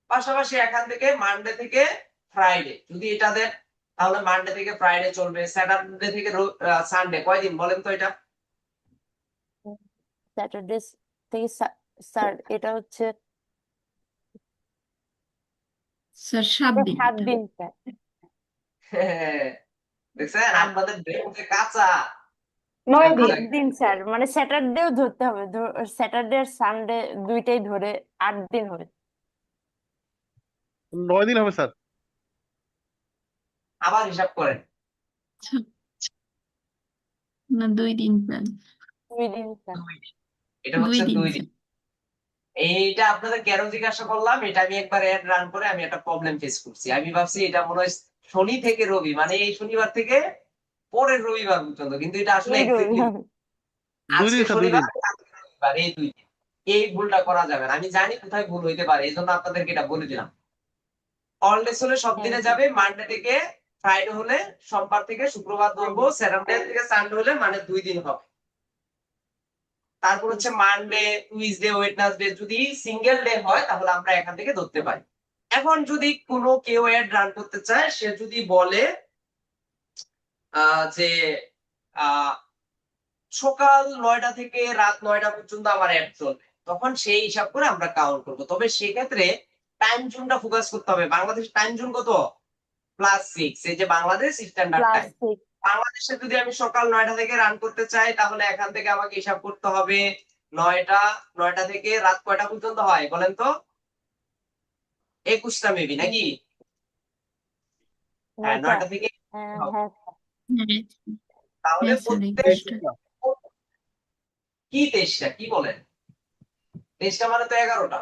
Speaker 1: পাশাপাশি এখান থেকে মানডে থেকে ফ্রাইডে যদি এটা দেন, তাহলে মানডে থেকে ফ্রাইডে চলবে। স্যাটারডে থেকে সানডে, কয়দিন বলেন তো এটা?
Speaker 2: স্যাটারডে থেকে স্যার এটা হচ্ছে
Speaker 4: স্যার 7 দিন
Speaker 2: 7 দিন স্যার।
Speaker 1: দেখছেন আপনাদের ব্রেন যে কাঁচা।
Speaker 5: 9 দিন।
Speaker 2: 8 দিন স্যার, মানে স্যাটারডেও ধরতে হবে, স্যাটারডে আর সানডে দুইটাই ধরে 8 দিন হবে।
Speaker 3: 9 দিন হবে স্যার।
Speaker 1: আবার হিসাব করেন।
Speaker 4: আচ্ছা, না 2 দিন স্যার,
Speaker 2: 2 দিন স্যার।
Speaker 1: 2 দিন। এটা হচ্ছে 2 দিন।
Speaker 4: স্যার।
Speaker 1: এইটা আপনাদের কেন জিজ্ঞাসা করলাম, এটা আমি একবার অ্যাড রান করে আমি একটা প্রবলেম ফেস করছি। আমি ভাবছি এটা মনে হয় শনি থেকে রবি, মানে এই শনিবার থেকে পরের রবিবার পর্যন্ত, কিন্তু এটা আসলে
Speaker 2: এই
Speaker 1: exactly
Speaker 2: রবিবার।
Speaker 3: 2 দিন
Speaker 1: আজকে
Speaker 3: স্যার, 2
Speaker 1: শনিবার,
Speaker 3: দিন।
Speaker 1: কালকে রবিবার, এই 2 দিন। এই ভুলটা করা যাবে না। আমি জানি কোথায় ভুল হইতে পারে, এই জন্য আপনাদেরকে এটা বলে দিলাম। অল ডেজ হলে সব দিনে
Speaker 2: হ্যাঁ।
Speaker 1: যাবে, মানডে থেকে ফ্রাইডে হলে সোমবার থেকে শুক্রবার ধরবো, স্যাটারডে থেকে সানডে হলে মানে 2 দিন হবে। তারপর হচ্ছে মানডে, টুইসডে, ওয়েডনেসডে যদি সিঙ্গেল ডে হয় তাহলে আমরা এখান থেকে ধরতে পারি। এখন যদি কোনো কেউ অ্যাড রান করতে চায়, সে যদি বলে যে সকাল 9টা থেকে রাত 9টা পর্যন্ত আমার অ্যাড চলবে, তখন সেই হিসাব করে আমরা কাউন্ট করবো। তবে সেক্ষেত্রে টাইম জোনটা ফোকাস করতে হবে। বাংলাদেশ টাইম জোন কত? +6, এই যে বাংলাদেশ স্ট্যান্ডার্ড টাইম।
Speaker 2: +6।
Speaker 1: বাংলাদেশে যদি আমি সকাল 9টা থেকে রান করতে চাই, তাহলে এখান থেকে আমাকে হিসাব করতে হবে 9টা থেকে রাত কয়টা পর্যন্ত হয় বলেন তো? 21টা মেবি, নাকি? হ্যাঁ, 9টা থেকে
Speaker 2: হ্যাঁ
Speaker 1: হবে।
Speaker 2: হ্যাঁ।
Speaker 4: হ্যাঁ
Speaker 1: তাহলে
Speaker 4: হ্যাঁ স্যার,
Speaker 1: প্রত্যেক
Speaker 4: 21টা।
Speaker 1: কি 23টা কি বলেন? 23টা মানে তো 11টা।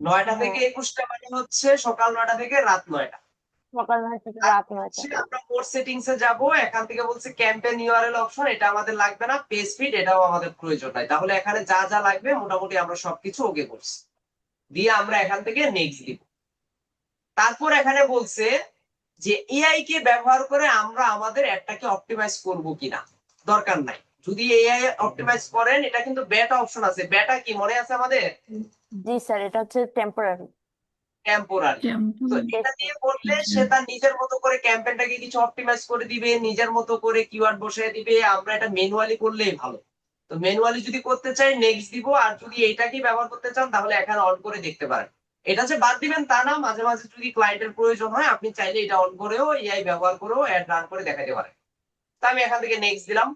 Speaker 1: 9টা থেকে 21টা মানে হচ্ছে সকাল 9টা থেকে রাত 9টা।
Speaker 2: সকাল 9টা থেকে রাত 9টা।
Speaker 1: আমরা কোড সেটিংস এ যাব, এখান থেকে বলছে ক্যাম্পেইন ইউআরএল অপশন, এটা আমাদের লাগবে না। পেজ ফিড, এটাও আমাদের প্রয়োজন নাই। তাহলে এখানে যা যা লাগবে মোটামুটি আমরা সবকিছু ওকে করছি, দিয়ে আমরা এখান থেকে নেক্সট দিব। তারপর এখানে বলছে যে এআই কে ব্যবহার করে আমরা আমাদের অ্যাডটাকে অপটিমাইজ করব কিনা। দরকার নাই, যদি এআই অপটিমাইজ করেন, এটা কিন্তু বেটা অপশন আছে। বেটা কি মনে আছে আমাদের?
Speaker 2: জি স্যার, এটা হচ্ছে টেম্পোরারি।
Speaker 1: টেম্পোরারি। তো এটা দিয়ে করলে সে তার নিজের মতো করে ক্যাম্পেইনটাকে কিছু অপটিমাইজ করে দিবে, নিজের মতো করে কিওয়ার্ড বসিয়ে দিবে। আমরা এটা ম্যানুয়ালি করলেই ভালো। তো ম্যানুয়ালি যদি করতে চাই নেক্সট দিব, আর যদি এইটাকে ব্যবহার করতে চান তাহলে এখানে অন করে দেখতে পারেন। এটা যে বাদ দিবেন তা না, মাঝে মাঝে যদি ক্লায়েন্টের প্রয়োজন হয় আপনি চাইলে এটা অন করেও এআই ব্যবহার করেও অ্যাড রান করে দেখাতে পারেন। তো আমি এখান থেকে নেক্সট দিলাম।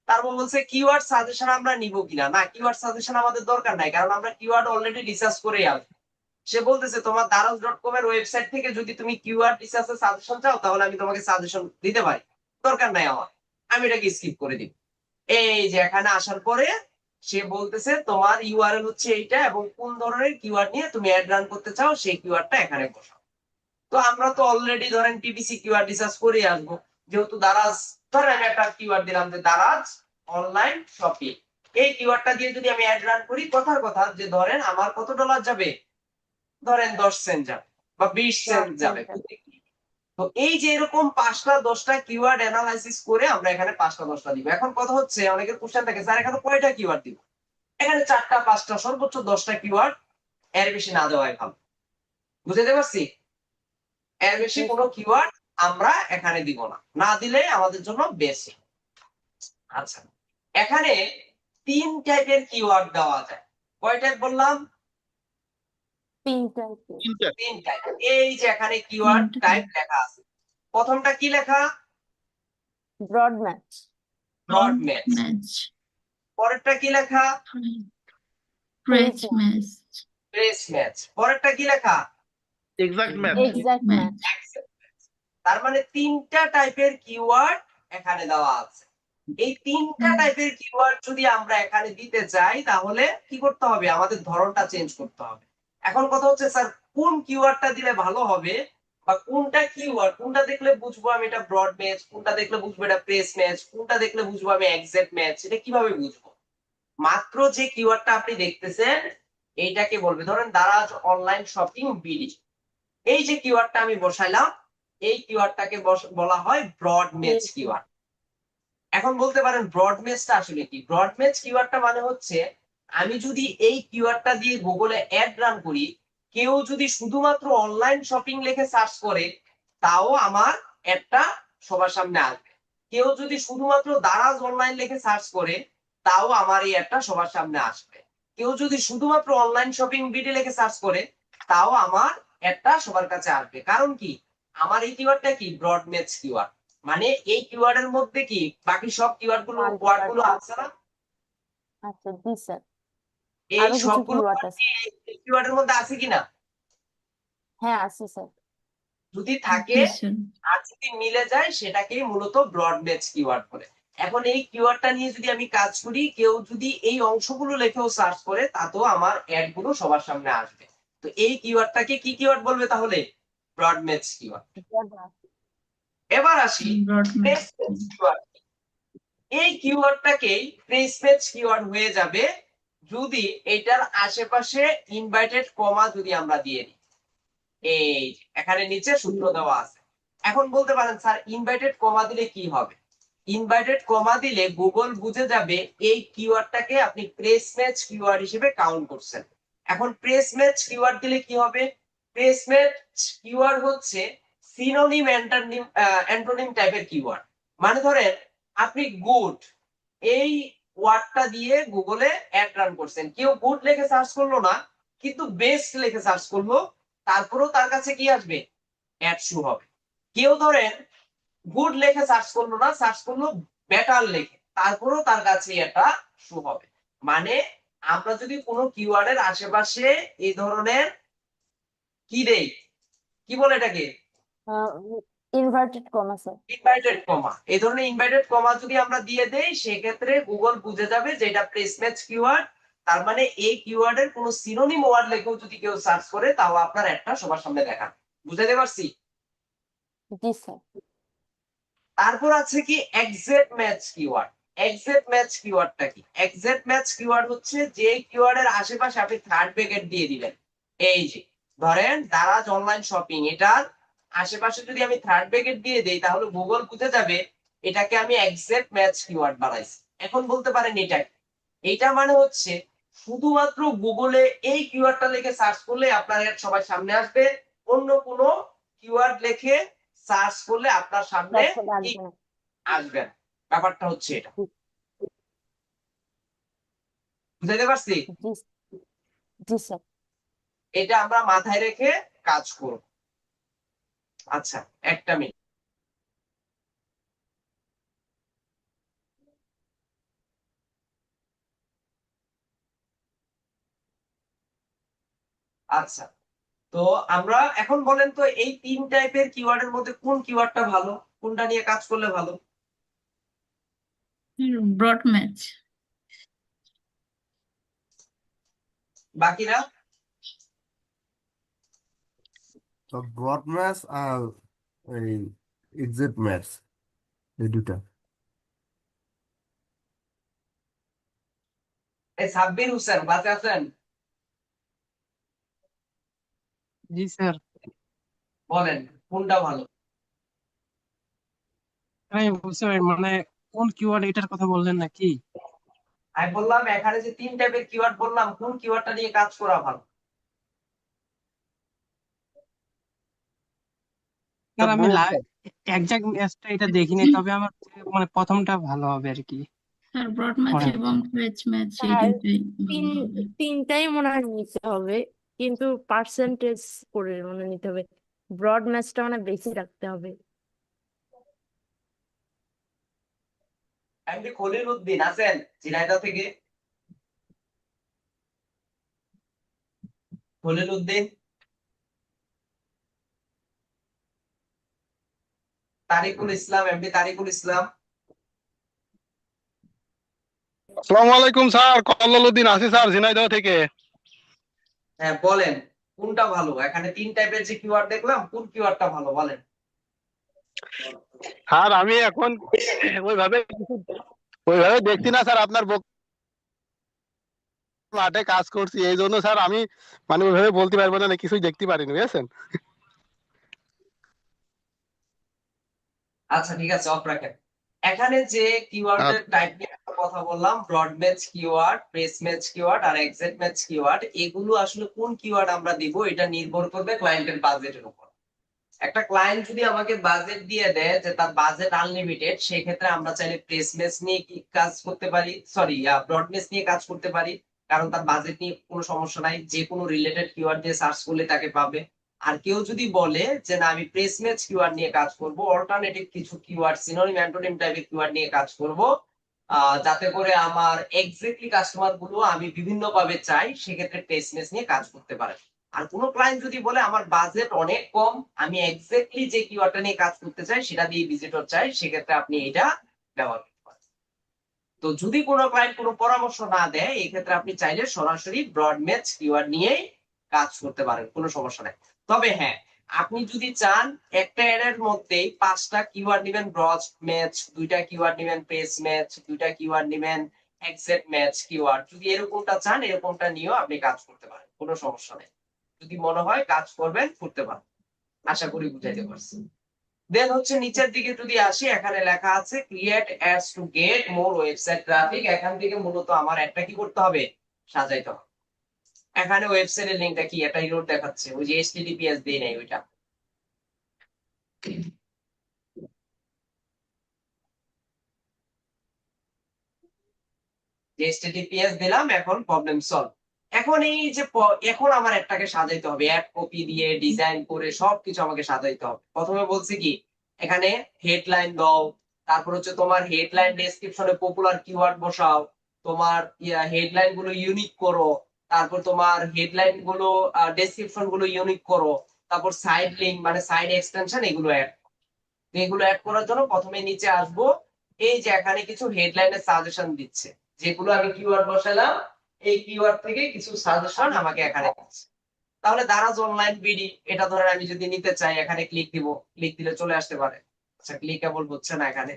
Speaker 1: তারপর বলছে কিওয়ার্ড সাজেশন আমরা নিব কিনা। না, কিওয়ার্ড সাজেশন আমাদের দরকার নাই, কারণ আমরা কিওয়ার্ড অলরেডি রিসার্চ করেই আসবো। সে বলতেছে তোমার daraz.com এর ওয়েবসাইট থেকে যদি তুমি কিওয়ার্ড রিসার্চের সাজেশন চাও তাহলে আমি তোমাকে সাজেশন দিতে পারি, দরকার নাই আমার, আমি এটাকে স্কিপ করে দিই। এই যে এখানে আসার পরে সে বলতেছে তোমার ইউআরএল হচ্ছে এইটা এবং কোন ধরনের কিওয়ার্ড নিয়ে তুমি অ্যাড রান করতে চাও সেই কিওয়ার্ডটা এখানে বসাও। তো আমরা তো অলরেডি ধরেন পিপিসি কিওয়ার্ড রিসার্চ করে আসবো, যেহেতু দারাজ, ধরেন আমি একটা কিওয়ার্ড দিলাম যে দারাজ অনলাইন শপিং। এই কিওয়ার্ডটা দিয়ে যদি আমি অ্যাড রান করি, কথার কথা যে ধরেন আমার কত ডলার যাবে, ধরেন 10 সেন্ট যাবে বা 20 সেন্ট যাবে। তো এই যে এরকম 5টা 10টা কিওয়ার্ড অ্যানালাইসিস করে আমরা এখানে 5টা 10টা দিব। এখন কথা হচ্ছে অনেকের কোশ্চেন থাকে, স্যার এখানে কয়টা কিওয়ার্ড দিব? এখানে 4টা 5টা সর্বোচ্চ 10টা কিওয়ার্ড, এর বেশি না দেওয়াই ভালো। বুঝতে পারছি? এর বেশি কোনো কিওয়ার্ড আমরা এখানে দিব না, না দিলে আমাদের জন্য বেশি। আচ্ছা, এখানে 3 টাইপের কিওয়ার্ড দেওয়া যায়। কয় টাইপ বললাম?
Speaker 2: 3 টাইপ।
Speaker 1: 3 টাইপ। এই যে এখানে কিওয়ার্ড টাইপ লেখা আছে। প্রথমটা কি লেখা?
Speaker 2: Broad match,
Speaker 1: broad match.
Speaker 4: Match,
Speaker 1: পরেরটা কি লেখা?
Speaker 4: Phrase
Speaker 2: Phrase
Speaker 4: match,
Speaker 1: phrase match. পরেরটা কি লেখা?
Speaker 3: Exact match.
Speaker 2: Exact match.
Speaker 4: Match,
Speaker 1: তার মানে তিনটা টাইপের কিওয়ার্ড এখানে দেওয়া আছে। এই তিনটা টাইপের কিওয়ার্ড যদি আমরা এখানে দিতে চাই তাহলে কি করতে হবে? আমাদের ধরনটা চেঞ্জ করতে হবে। এখন কথা হচ্ছে স্যার কোন কিওয়ার্ডটা দিলে ভালো হবে, বা কোনটা কিওয়ার্ড, কোনটা দেখলে বুঝবো আমি এটা ব্রড ম্যাচ, কোনটা দেখলে বুঝবো এটা প্রেস ম্যাচ, কোনটা দেখলে বুঝবো আমি এক্সাক্ট ম্যাচ, এটা কিভাবে বুঝবো? মাত্র যে কিওয়ার্ডটা আপনি দেখতেছেন এইটাকে বলবে, ধরেন দারাজ অনলাইন শপিং বিডি, এই যে কিওয়ার্ডটা আমি বসাইলাম এই কিওয়ার্ডটাকে বলা হয় ব্রড ম্যাচ কিওয়ার্ড। এখন বলতে পারেন ব্রড ম্যাচটা আসলে কি? ব্রড ম্যাচ কিওয়ার্ডটা মানে হচ্ছে আমি যদি এই কিওয়ার্ডটা দিয়ে গুগলে অ্যাড রান করি, কেউ যদি শুধুমাত্র অনলাইন শপিং লিখে সার্চ করে তাও আমার অ্যাডটা সবার সামনে আসবে। কেউ যদি শুধুমাত্র দারাজ অনলাইন লিখে সার্চ করে তাও আমার এই অ্যাডটা সবার সামনে আসবে। কেউ যদি শুধুমাত্র অনলাইন শপিং বিডি লিখে সার্চ করে তাও আমার অ্যাডটা সবার কাছে আসবে। কারণ কি? আমার এই কিওয়ার্ডটা কি? Broad match keyword. মানে এই কিওয়ার্ডের মধ্যে কি বাকি সব ওয়ার্ডগুলো আছে না?
Speaker 2: আচ্ছা জি স্যার,
Speaker 1: এই
Speaker 2: আরো কিছু
Speaker 1: সবগুলো
Speaker 2: কিওয়ার্ড
Speaker 1: ওয়ার্ড
Speaker 2: আছে।
Speaker 1: কি এই কিওয়ার্ডের মধ্যে আছে কিনা?
Speaker 2: হ্যাঁ আছে স্যার।
Speaker 1: যদি থাকে
Speaker 4: জি স্যার,
Speaker 1: আর যদি মিলে যায় সেটাকেই মূলত ব্রড ম্যাচ কিওয়ার্ড বলে। এখন এই কিওয়ার্ডটা নিয়ে যদি আমি কাজ করি, কেউ যদি এই অংশগুলো লিখেও সার্চ করে তাতেও আমার অ্যাড গুলো সবার সামনে আসবে। তো এই কিওয়ার্ডটাকে কি কিওয়ার্ড বলবে তাহলে? Broad match keyword. এবার আসি
Speaker 4: broad match,
Speaker 1: phrase match keyword. এই কিওয়ার্ডটাকেই প্রেস ম্যাচ কিওয়ার্ড হয়ে যাবে যদি এটার আশেপাশে ইনভার্টেড কমা যদি আমরা দিয়ে দিই। এই যে, এখানে নিচে সূত্র দেওয়া আছে। এখন বলতে পারেন স্যার ইনভার্টেড কমা দিলে কি হবে? ইনভার্টেড কমা দিলে গুগল বুঝে যাবে এই কিওয়ার্ডটাকে আপনি প্রেস ম্যাচ কিওয়ার্ড হিসেবে কাউন্ট করছেন। এখন প্রেস ম্যাচ কিওয়ার্ড দিলে কি হবে? প্রেস ম্যাচ কিওয়ার্ড হচ্ছে সিনোনিম অ্যান্টোনিম টাইপের কিওয়ার্ড। মানে ধরেন আপনি গুড এই ওয়ার্ডটা দিয়ে গুগলে অ্যাড রান করছেন, কেউ গুড লিখে সার্চ করলো না কিন্তু বেস্ট লিখে সার্চ করলো, তারপরেও তার কাছে কি আসবে? অ্যাড শো হবে। কেউ ধরেন গুড লেখে সার্চ করলো না, সার্চ করলো বেটার লেখে, তারপরেও তার কাছে এটা শো হবে। মানে আমরা যদি কোনো কিওয়ার্ডের আশেপাশে এই ধরনের কি দেই, কি বলে এটাকে?
Speaker 2: Inverted comma sir.
Speaker 1: Inverted comma. এই ধরনের ইনভার্টেড কমা যদি আমরা দিয়ে দেই সেক্ষেত্রে গুগল বুঝে যাবে যে এটা প্রেস ম্যাচ কিওয়ার্ড। তার মানে এই কিওয়ার্ডের কোনো সিনোনিম ওয়ার্ড লিখেও যদি কেউ সার্চ করে তাও আপনার একটা সবার সামনে দেখা। বুঝাতে পারছি?
Speaker 2: জি স্যার।
Speaker 1: তারপর আছে কি exact match keyword. Exact match কিওয়ার্ডটা কি? এক্সাক্ট ম্যাচ কিওয়ার্ড হচ্ছে যে কিওয়ার্ডের আশেপাশে আপনি থার্ড ব্র্যাকেট দিয়ে দিবেন। এই যে ধরেন দারাজ অনলাইন শপিং, এটার আশেপাশে যদি আমি থার্ড ব্র্যাকেট দিয়ে দেই তাহলে গুগল বুঝে যাবে এটাকে আমি এক্সাক্ট ম্যাচ কিওয়ার্ড বানাইছি। এখন বলতে পারেন এটা কি? এটা মানে হচ্ছে শুধুমাত্র গুগলে এই কিওয়ার্ডটা লিখে সার্চ করলে আপনার অ্যাড সবার সামনে আসবে, অন্য কোনো কিওয়ার্ড লিখে সার্চ করলে আপনার সামনে
Speaker 2: তারপরে
Speaker 1: কি
Speaker 2: আসবে না।
Speaker 1: আসবে না। ব্যাপারটা হচ্ছে এটা। বুঝাইতে পারছি?
Speaker 2: জি জি স্যার।
Speaker 1: এটা আমরা মাথায় রেখে কাজ করব। আচ্ছা একটা মিনিট। আচ্ছা, তো আমরা এখন বলেন তো এই তিন টাইপের কিওয়ার্ডের মধ্যে কোন কিওয়ার্ডটা ভালো, কোনটা নিয়ে কাজ করলে ভালো?
Speaker 4: ব্রড ম্যাচ,
Speaker 1: বাকিরা?
Speaker 5: তো ব্রড ম্যাচ আর এই এক্সাক্ট ম্যাচ, এই দুটা।
Speaker 1: এই সাব্বির হোসেন বাসে আছেন?
Speaker 6: জি স্যার,
Speaker 1: বলেন কোনটা ভালো?
Speaker 6: আমি বুঝতে পারি মানে কোন কিওয়ার্ড এটার কথা বললেন নাকি?
Speaker 1: আমি বললাম এখানে যে তিন টাইপের কিওয়ার্ড বললাম কোন কিওয়ার্ডটা নিয়ে কাজ করা ভালো?
Speaker 6: স্যার আমি একজ্যাক্ট ম্যাচটা এটা দেখিনি, তবে আমার মানে প্রথমটা ভালো হবে আর কি
Speaker 4: স্যার ব্রড ম্যাচ
Speaker 6: মনে
Speaker 4: এবং
Speaker 6: হচ্ছে।
Speaker 4: ফ্রেজ ম্যাচ এই
Speaker 2: আর
Speaker 4: দুইটাই
Speaker 2: তিন
Speaker 4: ভালো হবে।
Speaker 2: তিনটাই মনে হয় নিতে হবে, কিন্তু পার্সেন্টেজ করে মানে নিতে হবে। ব্রড ম্যাচটা মানে বেশি রাখতে হবে।
Speaker 1: এমডি খলিল উদ্দিন আছেন ঝিনাইদহ থেকে? খলিল উদ্দিন, তারিকুল ইসলাম, এমডি তারিকুল ইসলাম।
Speaker 3: আসসালামু আলাইকুম স্যার, কল্লোলউদ্দিন আছি স্যার ঝিনাইদহ থেকে।
Speaker 1: হ্যাঁ বলেন, কোনটা ভালো? এখানে 3 টাইপের যে কিওয়ার্ড দেখলাম, কোন কিওয়ার্ডটা ভালো বলেন?
Speaker 3: স্যার আমি এখন ওইভাবে ওইভাবে দেখছি না স্যার, আপনার মাঠে কাজ করছি এই জন্য স্যার আমি মানে ওইভাবে বলতে পারবো না, কিছুই দেখতে পারিনি বুঝেছেন।
Speaker 1: আচ্ছা ঠিক আছে, অফ রাখেন। এখানে যে কিওয়ার্ডের টাইপ নিয়ে আমরা কথা বললাম, broad match keyword, phrase match keyword আর এক্সাক্ট ম্যাচ কিওয়ার্ড, এগুলো আসলে কোন কিওয়ার্ড আমরা দিব এটা নির্ভর করবে ক্লায়েন্টের বাজেটের উপর। একটা ক্লায়েন্ট যদি আমাকে বাজেট দিয়ে দেয় যে তার বাজেট আনলিমিটেড, সেই ক্ষেত্রে আমরা চাইলে প্রেস ম্যাচ নিয়ে কি কাজ করতে পারি, সরি ব্রড ম্যাচ নিয়ে কাজ করতে পারি, কারণ তার বাজেট নিয়ে কোনো সমস্যা নাই, যে কোনো রিলেটেড কিওয়ার্ড দিয়ে সার্চ করলে তাকে পাবে। আর কেউ যদি বলে যে না আমি প্রেস ম্যাচ কিওয়ার্ড নিয়ে কাজ করব, অল্টারনেটিভ কিছু কিওয়ার্ড, সিনোনিম অ্যান্টোনিম টাইপের কিওয়ার্ড নিয়ে কাজ করব, যাতে করে আমার এক্স্যাক্টলি কাস্টমার গুলো আমি বিভিন্ন ভাবে চাই, সেক্ষেত্রে প্রেস ম্যাচ নিয়ে কাজ করতে পারে। আর কোনো ক্লায়েন্ট যদি বলে আমার বাজেট অনেক কম, আমি এক্স্যাক্টলি যে কিওয়ার্ডটা নিয়ে কাজ করতে চাই সেটা দিয়ে ভিজিটর চাই, সেক্ষেত্রে আপনি এটা ব্যবহার করতে পারেন। তো যদি কোনো ক্লায়েন্ট কোনো পরামর্শ না দেয়, এই ক্ষেত্রে আপনি চাইলে সরাসরি ব্রড ম্যাচ কিওয়ার্ড নিয়েই কাজ করতে পারেন, কোনো সমস্যা নাই। তবে হ্যাঁ, আপনি যদি চান একটা অ্যাডের মধ্যেই 5টা কিওয়ার্ড নেবেন ব্রড ম্যাচ, 2টা কিওয়ার্ড নেবেন প্রেস ম্যাচ, 2টা কিওয়ার্ড নেবেন এক্সাক্ট ম্যাচ কিওয়ার্ড, যদি এরকমটা চান এরকমটা নিয়েও আপনি কাজ করতে পারেন, কোনো সমস্যা নেই। যদি মনে হয় কাজ করবেন করতে পারেন, আশা করি বুঝাইতে পারছি। দেন হচ্ছে নিচের দিকে যদি আসি, এখানে লেখা আছে create ads to get more website traffic. এখান থেকে মূলত আমার একটা কি করতে হবে, সাজাইতে হবে। এখানে ওয়েবসাইটের লিংকটা কি, একটা ইরোর দেখাচ্ছে, ওই যে এইচটিটিপিএস দেই নাই ওইটা। যে এইচটিটিপিএস দিলাম, এখন প্রবলেম সলভ। এখন এই যে এখন আমার একটাকে সাজাইতে হবে, অ্যাড কপি দিয়ে ডিজাইন করে সবকিছু আমাকে সাজাইতে হবে। প্রথমে বলছি কি, এখানে হেডলাইন দাও, তারপর হচ্ছে তোমার হেডলাইন ডেসক্রিপশনে পপুলার কিওয়ার্ড বসাও, তোমার হেডলাইন গুলো ইউনিক করো, তারপর তোমার হেডলাইন গুলো ডেসক্রিপশন গুলো ইউনিক করো, তারপর সাইড লিংক মানে সাইড এক্সটেনশন এগুলো অ্যাড। এগুলো অ্যাড করার জন্য প্রথমে নিচে আসবো, এই যে এখানে কিছু হেডলাইনের সাজেশন দিচ্ছে, যেগুলো আমি কিওয়ার্ড বসালাম, এই কিওয়ার্ড থেকে কিছু সাজেশন আমাকে এখানে দিচ্ছে। তাহলে দারাজ অনলাইন বিডি, এটা ধরেন আমি যদি নিতে চাই, এখানে ক্লিক দিব, ক্লিক দিলে চলে আসতে পারে। আচ্ছা ক্লিকেবল হচ্ছে না, এখানে